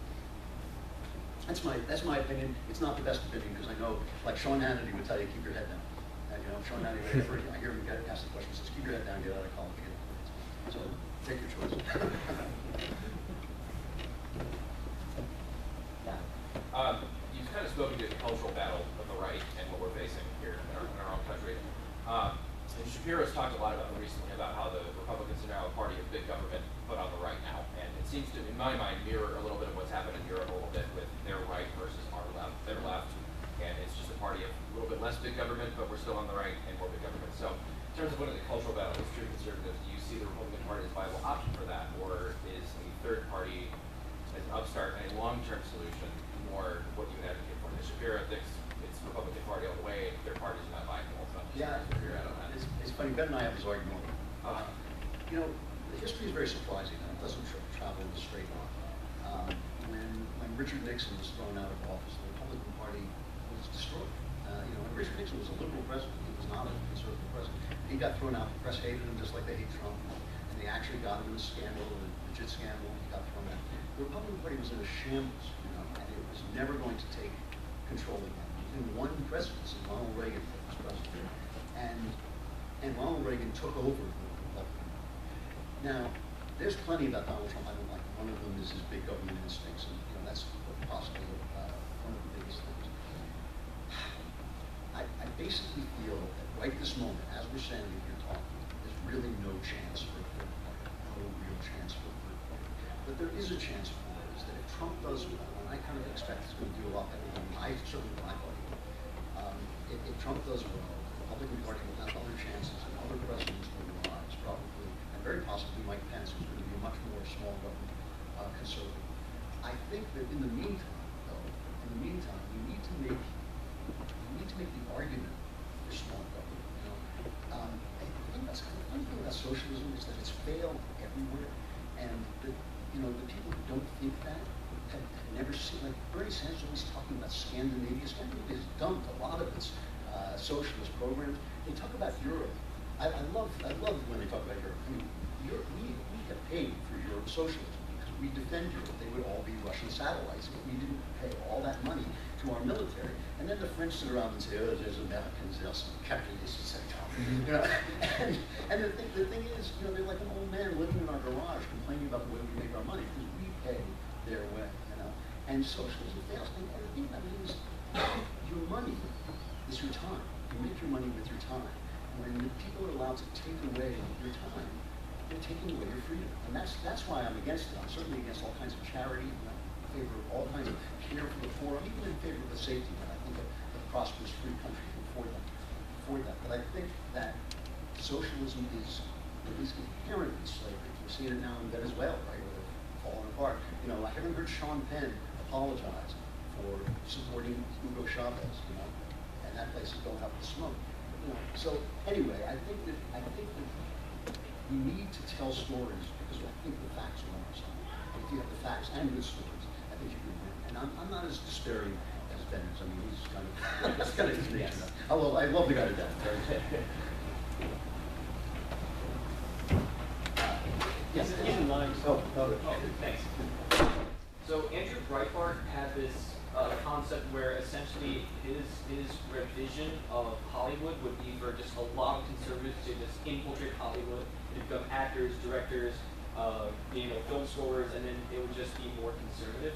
S2: That's my opinion. It's not the best opinion because I know, like Sean Hannity would tell you, keep your head down. And, you know, Sean Hannity, I hear him get asked the question, he says, keep your head down, get out of college, get it. So take your choice.
S8: You've kind of spoken to the cultural battle of the right and what we're facing here in our own country. And Shapiro's talked a lot about recently about how the Republicans are now a party of big government, but on the right now. And it seems to, in my mind, mirror a little bit of what's happened in Europe a little bit with their right versus our left, their left. And it's just a party of a little bit less big government, but we're still on the right and more big government. So in terms of what are the cultural battle with true conservatives, do you see the Republican Party as a viable option for that? Or is a third party as an upstart and a long-term solution more what you would advocate for? Shapiro thinks it's Republican Party all the way, their parties are not viable. So
S2: Yeah, it's funny. Ben and I have this argument. You know, the history is very surprising, and it doesn't travel in a straight line. When Richard Nixon was thrown out of office, the Republican Party was was destroyed. And Richard Nixon was a liberal president. He was not a conservative president. He got thrown out. The press hated him just like they hate Trump. And they actually got him in a scandal, a legit scandal. He got thrown out. The Republican Party was in a shambles, and it was never going to take control again. In one presidency, Ronald Reagan was president, and Ronald Reagan took over the Republican. Now, there's plenty about Donald Trump I don't like. One of them is his big government instincts, and that's possibly one of the biggest things. I basically feel that right this moment, as we're standing here talking, there's really no chance for a third party, no real chance for a third party. But there is a chance for it, is that if Trump does well, and I kind of expect he's going to do a lot better than I certainly thought he would. If Trump does well, the Republican Party will have other chances, and other presidents will rise, probably, and very possibly Mike Pence, who's going to be a much more small government conservative. I think that in the meantime, though, you need to make the argument for small government. I think that's kind of the funny thing about socialism is that it's failed everywhere, and the people who don't think that have never seen, like Bernie Sanders always talking about Scandinavia. Scandinavia has dumped a lot of its socialist programs. They talk about Europe. I love when they talk about Europe. I mean, we get paid for Europe's socialism because we defend Europe. They would all be Russian satellites if we didn't pay all that money to our military. And then the French sit around and say, oh, there's Americans, there's some capitalists, etc. And the thing is, they're like an old man living in our garage complaining about the way we make our money because we pay their way. And socialism fails. And the thing that means your money is your time. You make your money with your time. And when the people are allowed to take away your time, they're taking away your freedom. And that's why I'm against it. I'm certainly against all kinds of charity. I'm in favor of all kinds of care for the poor. I'm even in favor of the safety net. I think a prosperous, free country can afford that. But I think that socialism is inherently slavery. We're seeing it now in Venezuela, right, where they're falling apart. I haven't heard Sean Penn apologize for supporting Hugo Chavez, and that place is going up in smoke. So anyway, I think that we need to tell stories because I think the facts are on our side. If you have the facts and good stories, I think you can win. And I'm not as despairing as Ben is. I mean, he's kind of his nature. I love the guy to death. Yes.
S4: Thanks. So Andrew Breitbart had this concept where essentially his revision of Hollywood would be for just a lot of conservatives to just infiltrate Hollywood, to become actors, directors, film scores, and then it would just be more conservative.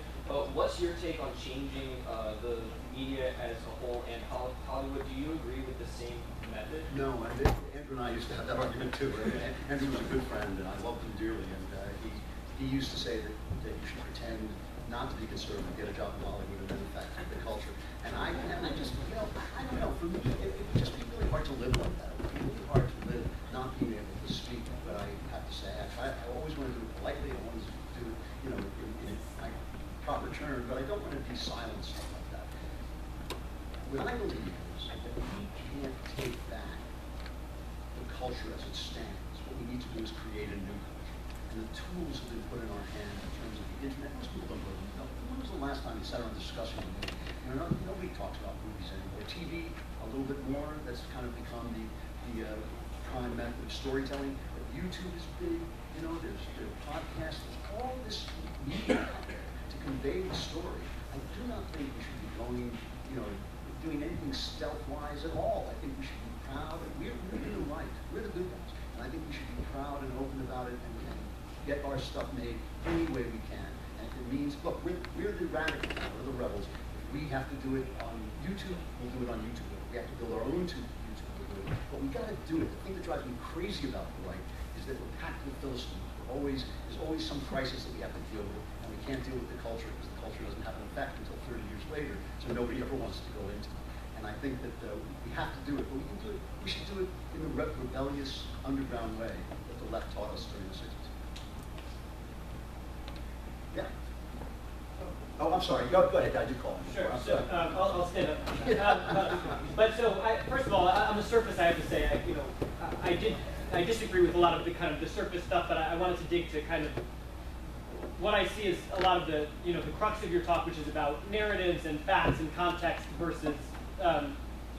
S4: What's your take on changing the media as a whole and Hollywood? Do you agree with the same method?
S2: No, Andrew and I used to have that argument too. Andrew was a good friend, and I loved him dearly. And he used to say that you should pretend not to be conservative, get a job in Hollywood, and then in fact the culture. And I just, I don't know. For me, it would just be really hard to live like that. It would be really hard to live not being able to speak what I have to say. I always want to do it politely. I want to do it, in my proper term, but I don't want to be silenced like that. What I believe is that we can't take back the culture as it stands. What we need to do is create a new culture. And the tools have been put in our hands in terms of the internet. Most people don't really know. When was the last time you sat around discussing a movie? Nobody talks about movies anymore. TV, a little bit more. That's kind of become the prime method of storytelling. But YouTube is big. There's podcasts. There's all this media out there to convey the story. I do not think we should be going, doing anything stealth-wise at all. I think we should be proud. We're in the right. We're the good guys. And I think we should be proud and open about it and get our stuff made any way we can. And if it means, look, we're the radicals now, we're the rebels. If we have to do it on YouTube, we'll do it on YouTube. If we have to build our own YouTube, we'll do it. But we got to do it. The thing that drives me crazy about the right is that we're packed with Philistines. There's always some crisis that we have to deal with, and we can't deal with the culture because the culture doesn't have an effect until 30 years later, so nobody ever wants to go into it. And I think that we have to do it, but we can do it. We should do it in the rebellious, underground way that the left taught us during the 60s. Yeah. Oh, I'm sorry. Go ahead. I did call him.
S7: Sure. So I'll stand up. But first of all, on the surface, I have to say, I disagree with a lot of the kind of the surface stuff, but I wanted to dig to kind of what I see as a lot of the the crux of your talk, which is about narratives and facts and context versus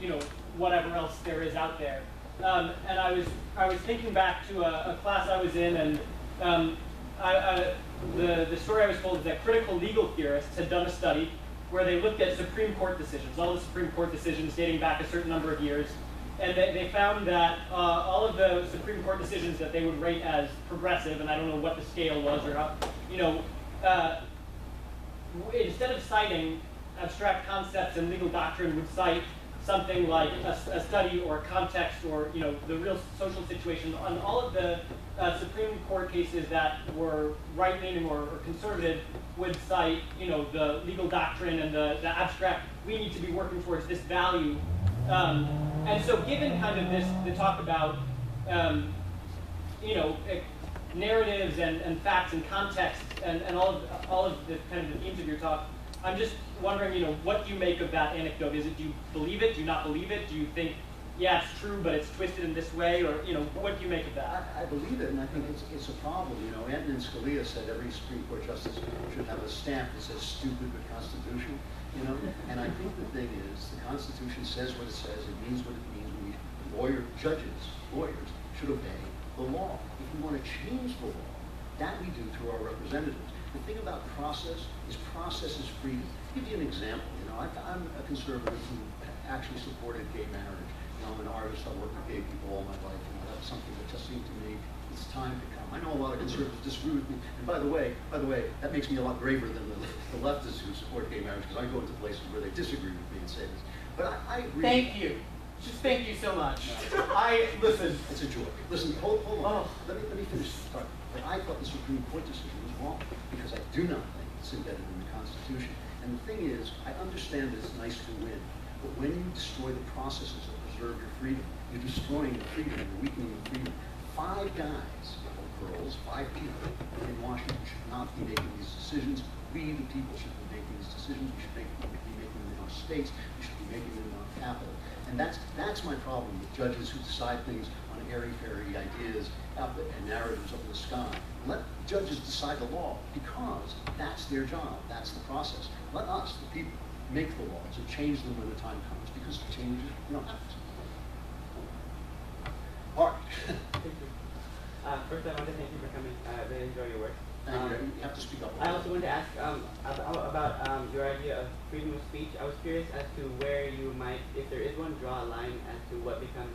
S7: you know, whatever else there is out there. And I was thinking back to a class I was in, and the story I was told is that critical legal theorists had done a study where they looked at Supreme Court decisions, all the Supreme Court decisions dating back a certain number of years, and they found that all of the Supreme Court decisions that they would rate as progressive, and I don't know what the scale was or how, you know, instead of citing abstract concepts and legal doctrine, would cite something like a study or context or, you know, the real social situation. On all of the Supreme Court cases that were right-leaning or conservative would cite, you know, the legal doctrine and the abstract, we need to be working towards this value. And so given kind of this, the talk about, you know, narratives and facts and context and all of the kind of the themes of your talk, I'm just wondering, you know, what do you make of that anecdote? Is it, do you believe it? Do you not believe it? Do you think, yeah, it's true, but it's twisted in this way? Or, you know, what do you make of that?
S2: I believe it, and I think it's a problem. You know, Antonin Scalia said every Supreme Court justice should have a stamp that says stupid but constitutional, you know? And I think the thing is, the Constitution says what it says, it means what it means. Judges, lawyers, should obey the law. If we want to change the law, that we do through our representatives. The thing about process is freedom. I'll give you an example. You know, I'm a conservative who actually supported gay marriage. You know, I'm an artist. I worked with gay people all my life, and that's something that just seemed to me it's time to come. I know a lot of conservatives disagree with me, and by the way, that makes me a lot braver than the leftists who support gay marriage, because I go into places where they disagree with me and say this. But I agree.
S7: Thank you. Just thank you so much. Listen.
S2: It's a joy. Listen, hold on. Let me finish the start. I thought the Supreme Court decision was wrong, because I do not think it's embedded in the Constitution. And the thing is, I understand that it's nice to win, but when you destroy the processes that preserve your freedom, you're destroying the freedom, you're weakening the freedom. 5 guys, or girls, 5 people in Washington should not be making these decisions. We, the people, should be making these decisions. We should be making them in our states. We should be making them in our capital. And that's my problem with judges who decide things on airy-fairy ideas and narratives up in the sky. Let judges decide the law, because that's their job. That's the process. Let us, the people, make the laws and change them when the time comes, because change, you know, happens. All right.
S9: Thank you. First, I want to thank you for coming. I really enjoy your work.
S2: Thank you. You have to speak up.
S9: I also wanted to ask about your idea of freedom of speech. I was curious as to where you might, if there is one, draw a line as to what becomes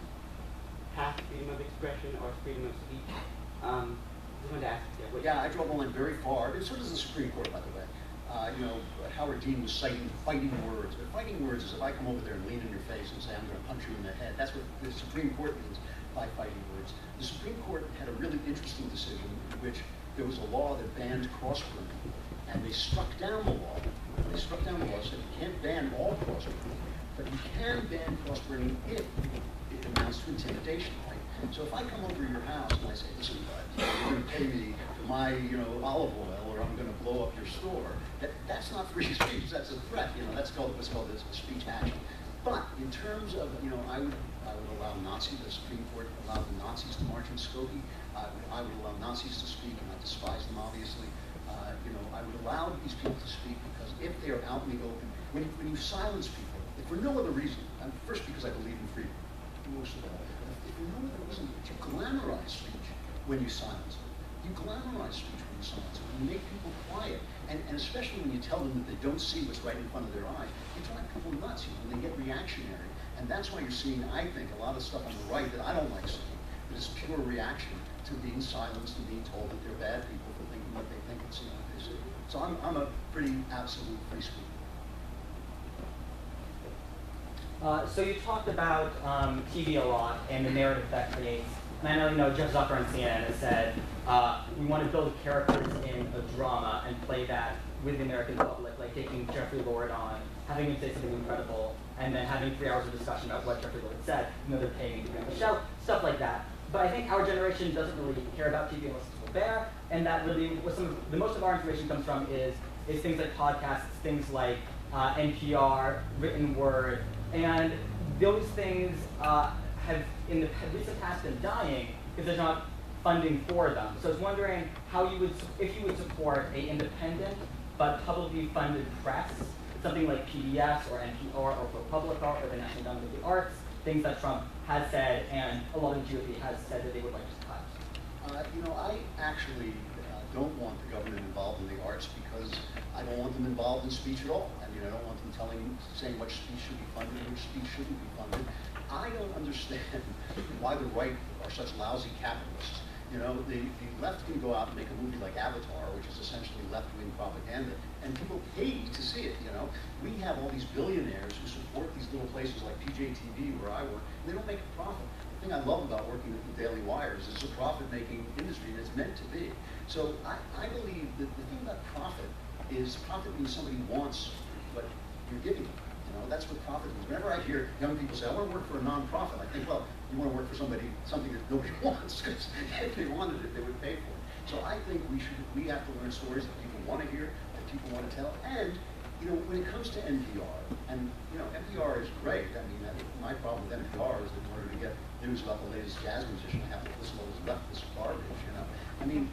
S9: past freedom of expression or freedom of speech. Just wanted to ask.
S2: Yeah, I draw the line very far. And so does the Supreme Court, by the way. You know, Howard Dean was citing fighting words. But fighting words is if I come over there and lean in your face and say, I'm going to punch you in the head. That's what the Supreme Court means by fighting words. The Supreme Court had a really interesting decision in which there was a law that banned cross-burning, and they struck down the law. They struck down the law, said you can't ban all cross-burning, but you can ban cross-burning if it amounts to intimidation, right? So if I come over to your house and I say, listen, bud, you're going to pay me for my, you know, olive oil, or I'm going to blow up your store, that's not free speech. That's a threat. You know, that's called what's called a speech action. But in terms of, you know, I would allow Nazis, the Supreme Court allowed the Nazis to march in Skokie. I would allow Nazis to speak, and I despise them, obviously. You know, I would allow these people to speak, because if they are out in the open, when you silence people, if for no other reason, first because I believe in freedom, most of all, if for no other reason, you glamorize speech when you silence them. You glamorize speech when you silence them. You make people quiet. And especially when you tell them that they don't see what's right in front of their eyes, you drive people nuts, you know, and they get reactionary. And that's why you're seeing, I think, a lot of stuff on the right that I don't like seeing. But it's pure reaction to being silenced and being told that they're bad people for thinking what they think and seeing what they see. So I'm a pretty absolute free speaker.
S7: So you talked about TV a lot and the narrative that creates. And I know, you know, Jeff Zucker on CNN has said, we want to build characters in a drama and play that with the American public, like taking Jeffrey Lord on, having him say something incredible, and then having 3 hours of discussion about what Jeffrey Lord said. You know, they're paying to be on the show, stuff like that. But I think our generation doesn't really care about TV unless it's Colbert, and that really, what the most of our information comes from is things like podcasts, things like NPR, written word, and those things have in the recent past been dying because there's not funding for them. So I was wondering how you would, if you would support an independent but publicly funded press, something like PBS or NPR or ProPublica or the National Endowment of the Arts, things that Trump has said and a lot of the GOP has said that they would like to cut?
S2: You know, I actually don't want the government involved in the arts because I don't want them involved in speech at all. I mean, I don't want them saying which speech should be funded and which speech shouldn't be funded. I don't understand why the right are such lousy capitalists. You know, the left can go out and make a movie like Avatar, which is essentially left-wing propaganda, and people pay to see it, you know. We have all these billionaires who support these little places like PJTV, where I work, and they don't make a profit. The thing I love about working at the Daily Wire is it's a profit-making industry, and it's meant to be. So I believe that the thing about profit is profit means somebody wants what you're giving them. You know, that's what profit means. Whenever I hear young people say, I want to work for a nonprofit, I think, well, you want to work for something that nobody wants, because if they wanted it, they would pay for it. So I think we have to learn stories that people want to hear, that people want to tell, and you know, when it comes to NPR, and you know, NPR is great. I mean, my problem with NPR is that in order to get news about the latest jazz musician, I have to listen to all this leftist garbage. You know, I mean,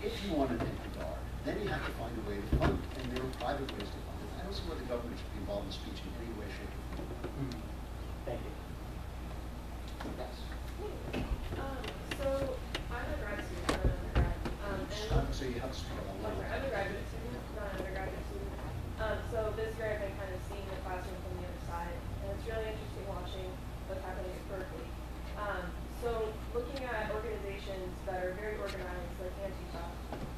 S2: if you want an NPR, then you have to find a way to fund it, and there are private ways to fund it. I don't see why the government should be involved in speech in any way, shape, or form.
S7: Thank you.
S2: Yes.
S3: So I'm a grad student, not an undergrad.
S2: So you have to speak on that.
S3: I'm a graduate student, not an undergraduate student. So this year I've been kind of seeing the classroom from the other side, and it's really interesting watching what's happening at Berkeley. So looking at organizations that are very organized, like Antifa,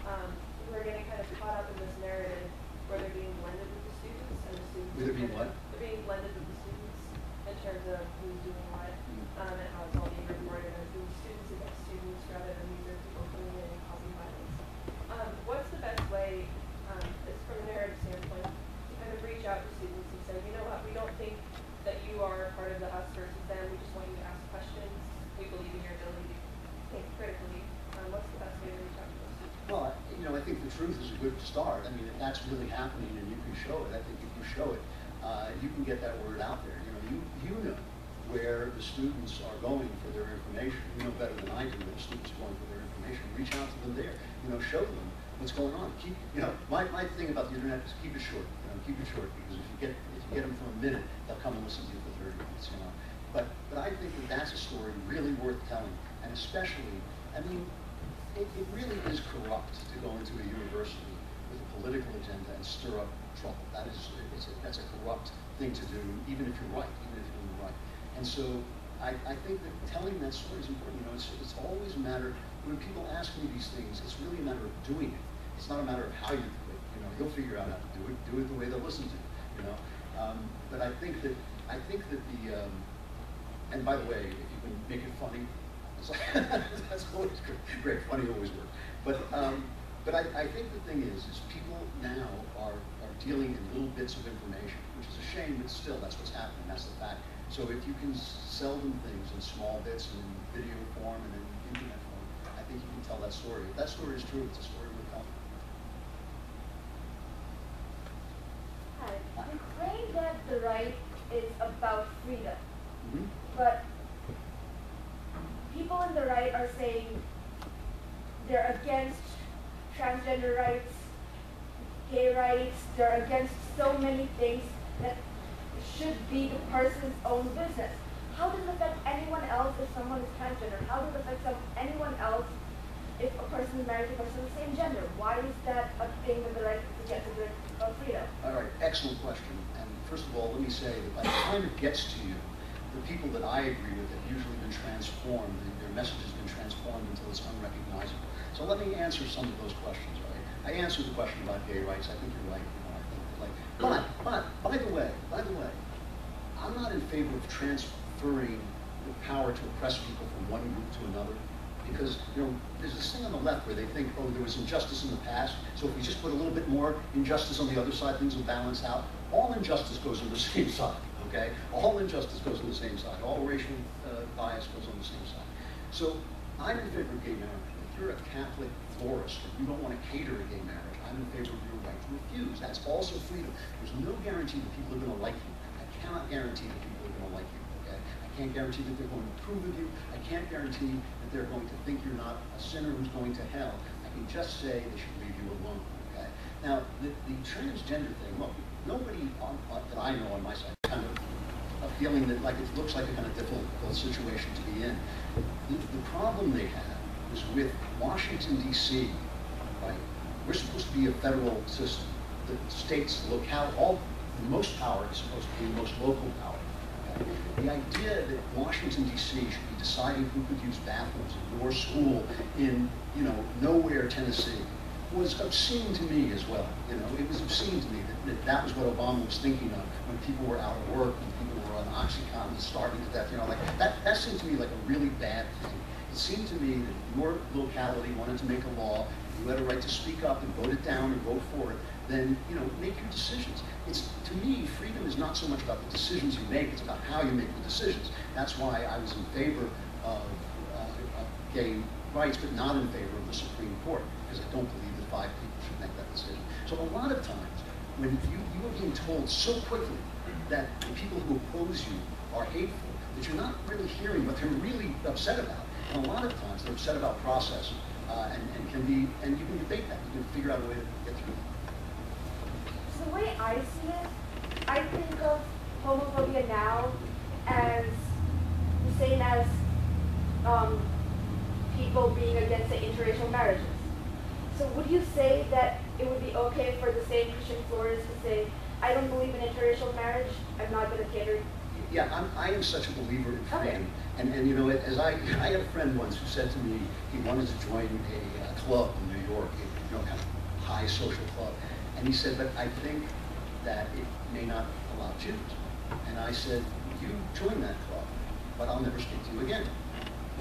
S3: who are getting kind of caught up in this narrative where they're being blended with the students, and the students
S2: They're being what?
S3: They're being blended with the students in terms of who's doing what, and how it's all being reported as being students against students rather than these are people coming in and causing violence. What's the best way, is from a narrative standpoint, to kind of reach out to students and say, you know what, we don't think that you are part of the us versus them, we just want you to ask questions, we believe in your ability to think critically. What's the best way to reach out to those students?
S2: Well, you know, I think the truth is a good start. I mean, if that's really happening and you can show it, I think if you show it, you can get that word out there. You know, you know where the students are going for their information. You know better than I do where the students are going for their information. Reach out to them there. You know, show them what's going on. Keep, you know, my thing about the internet is keep it short. You know, keep it short, because if you get them for a minute, they'll come and listen to you for 30 minutes. You know, but I think that that's a story really worth telling, and especially, I mean, it really is corrupt to go into a university with a political agenda and stir up trouble. That's a corrupt thing to do, even if you're right, even if you're doing right. And so I think that telling that story is important. You know, it's always a matter, when people ask me these things, it's really a matter of doing it. It's not a matter of how you do it. You know, you'll figure out how to do it the way they'll listen to you. You know, but I think that the and by the way, if you can make it funny, that's always great. Funny always works. But I think the thing is people now are dealing in little bits of information, which is a shame, but still that's what's happening. That's the fact. So if you can sell them things in small bits and in video form and in internet form, I think you can tell that story. If that story is true, it's a story worth telling.
S10: Hi. You claim that the right is about freedom,
S2: Mm-hmm.
S10: but people on the right are saying they're against transgender rights, gay rights, they're against so many things that should be the person's own business. How does it affect anyone else if someone is transgender? How does it affect anyone else if a person is married to a person of the same gender? Why is that a thing that the right is against of freedom?
S2: All right, excellent question. And first of all, let me say that by the time it gets to you, the people that I agree with have usually been transformed, their message has been transformed until it's unrecognizable. So let me answer some of those questions, all right? I answered the question about gay rights. I think you're right. You know, I think like, but by the way, I'm not in favor of transferring the power to oppress people from one group to another. Because, you know, there's this thing on the left where they think, oh, there was injustice in the past, so if we just put a little bit more injustice on the other side, things will balance out. All injustice goes on the same side, okay? All injustice goes on the same side. All racial bias goes on the same side. So I'm in favor of gay marriage. If you're a Catholic florist and you don't want to cater a gay marriage, I'm in favor of your right to refuse. That's also freedom. There's no guarantee that people are going to like you. I cannot guarantee that people are going to like you, okay? I can't guarantee that they're going to approve of you. I can't guarantee that they're going to think you're not a sinner who's going to hell. I can just say they should leave you alone, okay? Now, the transgender thing, look, nobody that I know on my side kind of a feeling that like it looks like a kind of difficult situation to be in. The problem they have is with Washington, D.C., right? We're supposed to be a federal system. The states, the locale, most power is supposed to be most local power. Okay? The idea that Washington, D.C. should be deciding who could use bathrooms in your school in, nowhere, Tennessee, was obscene to me as well. It was obscene to me that was what Obama was thinking of when people were out of work, when people were on OxyContin and starving to death. That seemed to me like a really bad thing. It seemed to me that if your locality wanted to make a law, you had a right to speak up and vote it down and vote for it, then, make your decisions. To me, freedom is not so much about the decisions you make, it's about how you make the decisions. That's why I was in favor of gay rights, but not in favor of the Supreme Court, because I don't believe that 5 people should make that decision. So a lot of times, when you are being told so quickly that the people who oppose you are hateful, that you're not really hearing what they're really upset about. And a lot of times, they're upset about process, and you can debate that. You can figure out a way to get through it.
S10: So the way I see it, I think of homophobia now as the same as people being against, say, interracial marriages. So would you say that it would be okay for the same Christian florist to say, I don't believe in interracial marriage, I'm not going to cater?
S2: Yeah, I am such a believer in freedom. Okay. And as I had a friend once who said to me he wanted to join a club in New York, kind of high social club. And he said, but I think that it may not allow Jews. And I said, you join that club, but I'll never speak to you again.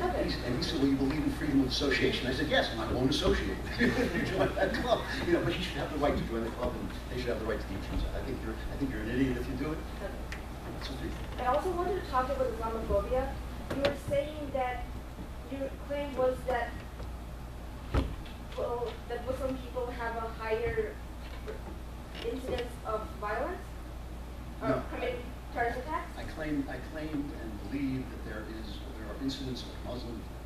S10: Okay.
S2: And he said, well, you believe in freedom of association? I said, yes, and I won't associate you join that club. But you should have the right to join the club, and they should have the right to keep Jews. I think you're an idiot if you do it.
S10: I also wanted to talk about Islamophobia. You were saying that your claim was that Muslim people have a higher incidence of violence or committing terrorist attacks?
S2: I claimed and believe that there are incidents of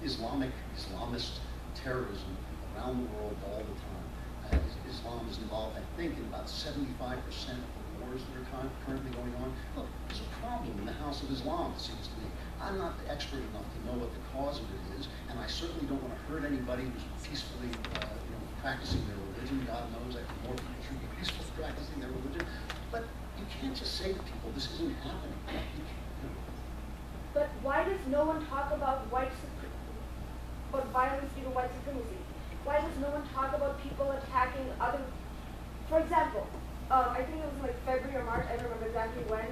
S2: Islamist terrorism around the world all the time. Islam is involved, I think, in about 75% of the wars that are currently going on. Look, there's a problem in the House of Islam, it seems to me. I'm not the expert enough to know what the cause of it is, and I certainly don't want to hurt anybody who's peacefully practicing their religion. God knows, I think more people should be peacefully practicing their religion. But you can't just say to people, this isn't happening.
S10: But why does no one talk about violence due to white supremacy? Why does no one talk about people attacking other? For example, I think it was like February or March, I don't remember exactly when,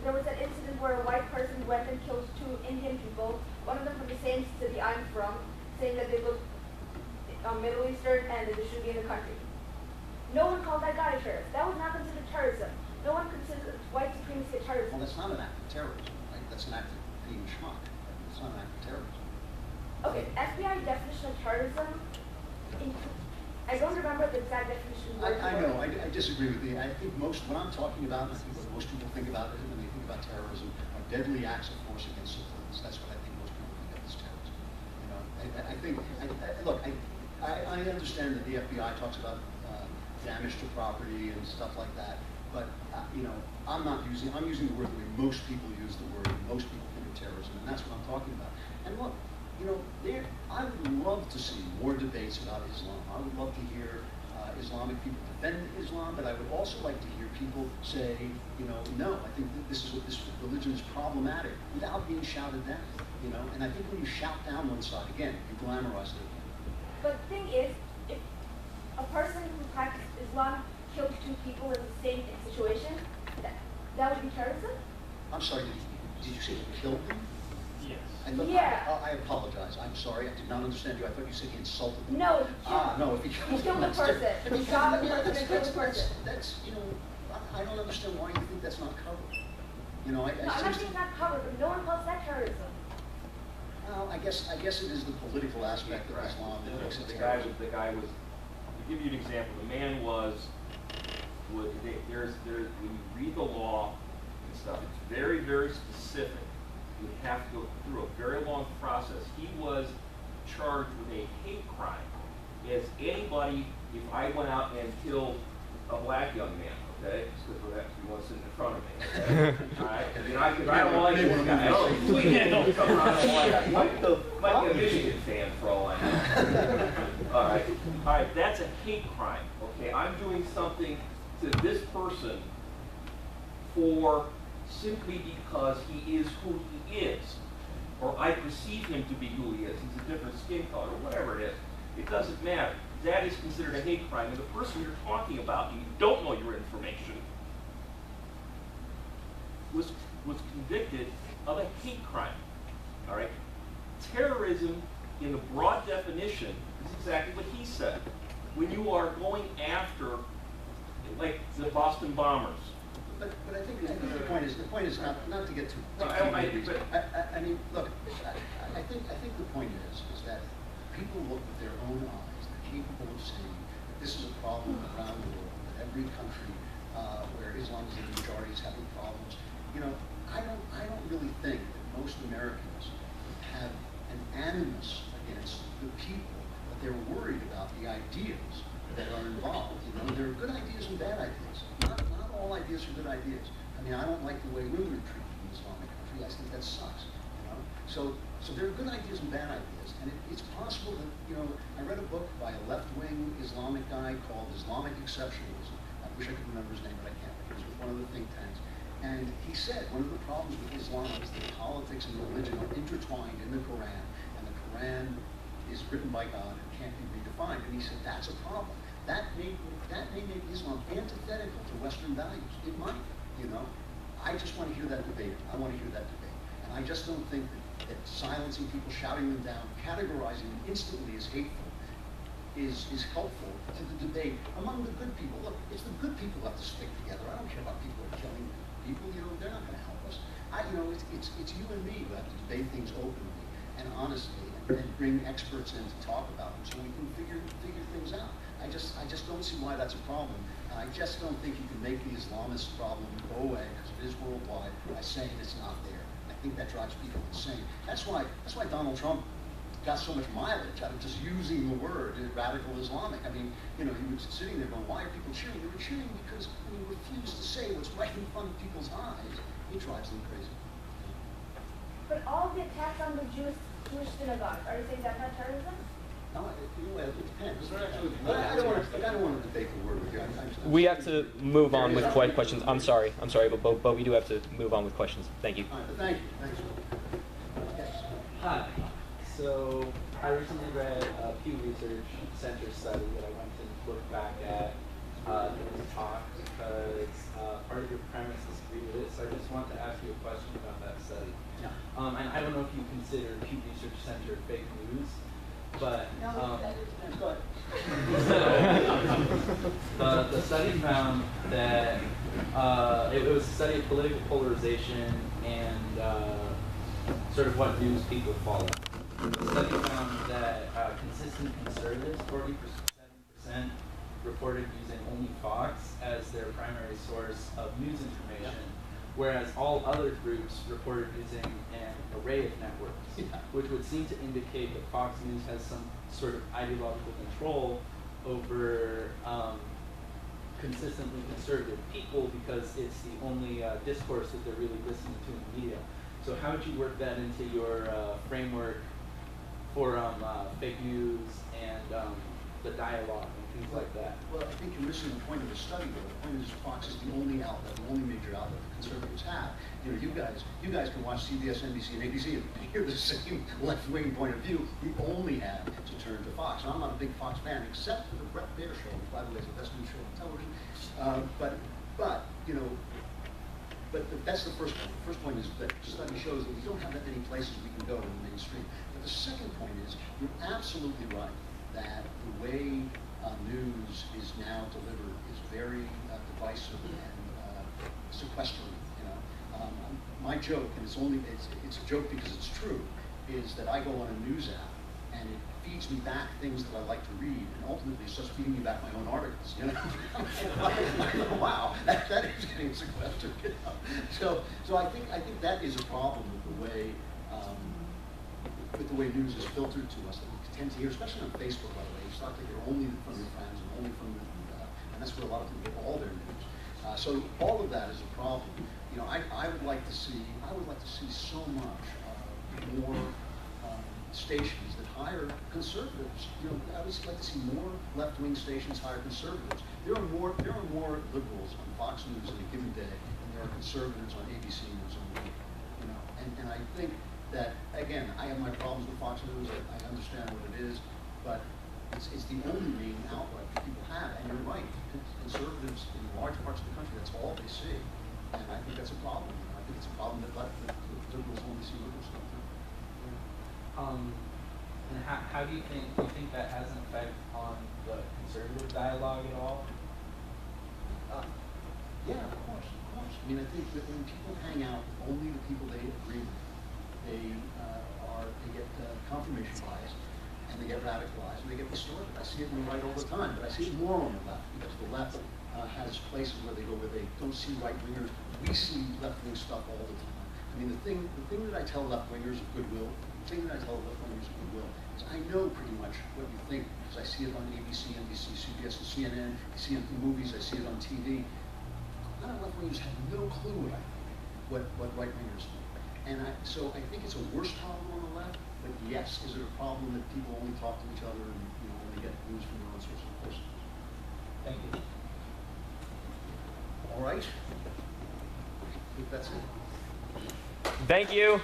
S10: there was an incident where a white person went and killed 2 Indian people, one of them from the same city I'm from, saying that they look Middle Eastern and that they shouldn't be in the country. No one called that guy a terrorist. That was not considered terrorism. No one considered white supremacy a terrorism.
S2: Well, that's not an act of terrorism, right? That's an act of being shocked. It's not an act of terrorism.
S10: Okay, FBI definition of terrorism, I don't remember the exact definition.
S2: I know, I disagree with you. I think when I'm talking about, and I think what most people think about it when they think about terrorism, are deadly acts of force against civilians. That's what I think most people think of as terrorism. I understand that the FBI talks about damage to property and stuff like that, but I'm using the word the way most people use the word, and most people think of terrorism, and that's what I'm talking about. And look, I would love to see more debates about Islam. I would love to hear Islamic people defend Islam, but I would also like to hear people say, no, I think that this religion is problematic without being shouted down. And I think when you shout down one side, again, you glamorize it.
S10: But the thing is, if a person who practiced Islam killed 2 people in the same situation, that would be terrorism?
S2: I'm sorry, did you say he killed them?
S7: Yes.
S2: I apologize. I'm sorry. I did not understand you. I thought you said he insulted them.
S10: No.
S2: No. If he killed
S10: the person. If he shot the person and killed the person.
S2: That's I don't understand why you think that's not covered. I'm not
S10: saying it's not covered, but no one calls that terrorism.
S2: Well, I guess it is the political aspect of Islam that makes it terrorism.
S11: The guy was. To give you an example, the man was. When you read the law and stuff, it's very, very specific. You have to go through a very long process. He was charged with a hate crime. As anybody, if I went out and killed a black young man, okay? Because we're actually one sitting in front of me, okay? All right? I don't like this guy. I don't know. We can't come around. I don't like that. Might be a Michigan fan for all I know. All right. All right. That's a hate crime, okay? I'm doing something to this person for simply because he is who he is, or I perceive him to be who he is. He's a different skin color, or whatever it is. It doesn't matter. That is considered a hate crime. And the person you're talking about, and you don't know your information, was convicted of a hate crime. All right? Terrorism, in the broad definition, is exactly what he said. When you are going after, like the Boston bombers.
S2: But I think the point is not to get too. I mean, look, I think the point is that people look with their own eyes. They're capable of seeing that this is a problem around the world. That every country where Islam is the majority is having problems. You know, I don't really think that most Americans have an animus against the people, but they're worried about the ideas that are involved. You know, there are good ideas and bad ideas. Not all ideas are good ideas. I mean, I don't like the way women are treated in Islamic country. I think that sucks. You know, so there are good ideas and bad ideas, and it's possible that, you know, I read a book by a left-wing Islamic guy called Islamic Exceptionalism. I wish I could remember his name, but I can't. It was with one of the think tanks, and he said one of the problems with Islam is that politics and religion are intertwined in the Quran, and the Quran is written by God and can't be redefined. And he said that's a problem. That may make Islam antithetical to Western values. It might, you know. I just want to hear that debate. I want to hear that debate. And I just don't think that silencing people, shouting them down, categorizing them instantly as hateful is helpful to the debate among the good people. Look, it's the good people who have to stick together. I don't care about people who are killing people. You know, they're not going to help us. You know, it's you and me who have to debate things openly and honestly, and bring experts in to talk about them so we can figure things out. I just don't see why that's a problem. I just don't think you can make the Islamist problem go away, because it is worldwide, by saying it's not there. I think that drives people insane. That's why Donald Trump got so much mileage out of just using the word radical Islamic. I mean, you know, he was sitting there going, why are people cheering? They were cheering because he refused to say what's right in front of people's eyes. It drives them crazy.
S10: But all the attacks on the Jewish synagogues, are you saying that's not terrorism?
S2: No, it depends. I don't want to debate the word with you.
S12: We have to move on with questions. I'm sorry, but we do have to move on with questions. Thank you.
S2: All right, thank you. Thanks. Yes.
S13: Hi. So I recently read a Pew Research Center study that I went to look back at in this talk because part of your premise disagreed with it. So I just want to ask you a question about that study.
S2: Yeah.
S13: And I don't know if you consider Pew Research Center fake news, but the study found that it was a study of political polarization and sort of what news people follow. The study found that consistent conservatives, 47%, reported using only Fox as their primary source of news information, whereas all other groups reported using an array of networks, which would seem to indicate that Fox News has some sort of ideological control over consistently conservative people because it's the only discourse that they're really listening to in the media. So how would you work that into your framework for fake news and the dialogue and things like that?
S2: Well, I think you're missing the point of the study, though. The point is Fox is the only outlet, the only major outlet the conservatives have. You know, you guys can watch CBS, NBC, and ABC and hear the same left-wing point of view. We only have to turn to Fox. And I'm not a big Fox fan, except for the Brett Baer show, which, by the way, is the best news show on television. But you know, but that's the first point. The first point is that the study shows that we don't have that many places we can go in the mainstream. But the second point is you're absolutely right that the way news is now delivered is very divisive and sequestering. You know, my joke, and it's a joke because it's true, is that I go on a news app and it feeds me back things that I like to read, and ultimately it's just feeding me back my own articles. You know, wow, that is getting sequestered. You know? So I think that is a problem with the way news is filtered to us that we tend to hear, especially on Facebook, by the way. You start to hear only from your friends and only from and that's where a lot of people get all their news. So all of that is a problem. You know, I would like to see so much more stations that hire conservatives. You know, I would like to see more left-wing stations hire conservatives. There are more liberals on Fox News in a given day than there are conservatives on ABC News in a week. You know, and I think that, again, I have my problems with Fox News. I understand what it is, but it's the only main outlet that people have. And you're right, conservatives in large parts of the country, that's all they see. And I think that's a problem. I think it's a problem that liberals only see liberal stuff.
S13: And how do you think that has an effect on the conservative dialogue at all?
S2: Yeah, of course. I mean, I think that when people hang out with only the people they agree with, they get confirmation bias, and they get radicalized, and they get distorted. I see it in the right all the time, but I see it more on the left, because the left has places where they go where they don't see right-wingers. We see left-wing stuff all the time. I mean, the thing that I tell left-wingers of goodwill, is I know pretty much what you think, because I see it on ABC, NBC, CBS, and CNN. I see it in movies. I see it on TV. A lot of left-wingers have no clue what right-wingers think. And so I think it's a worse problem on the left. But yes, is it a problem that people only talk to each other and only get news from their own sources? Of course.
S13: Thank you.
S2: All right. I think that's it.
S12: Thank you.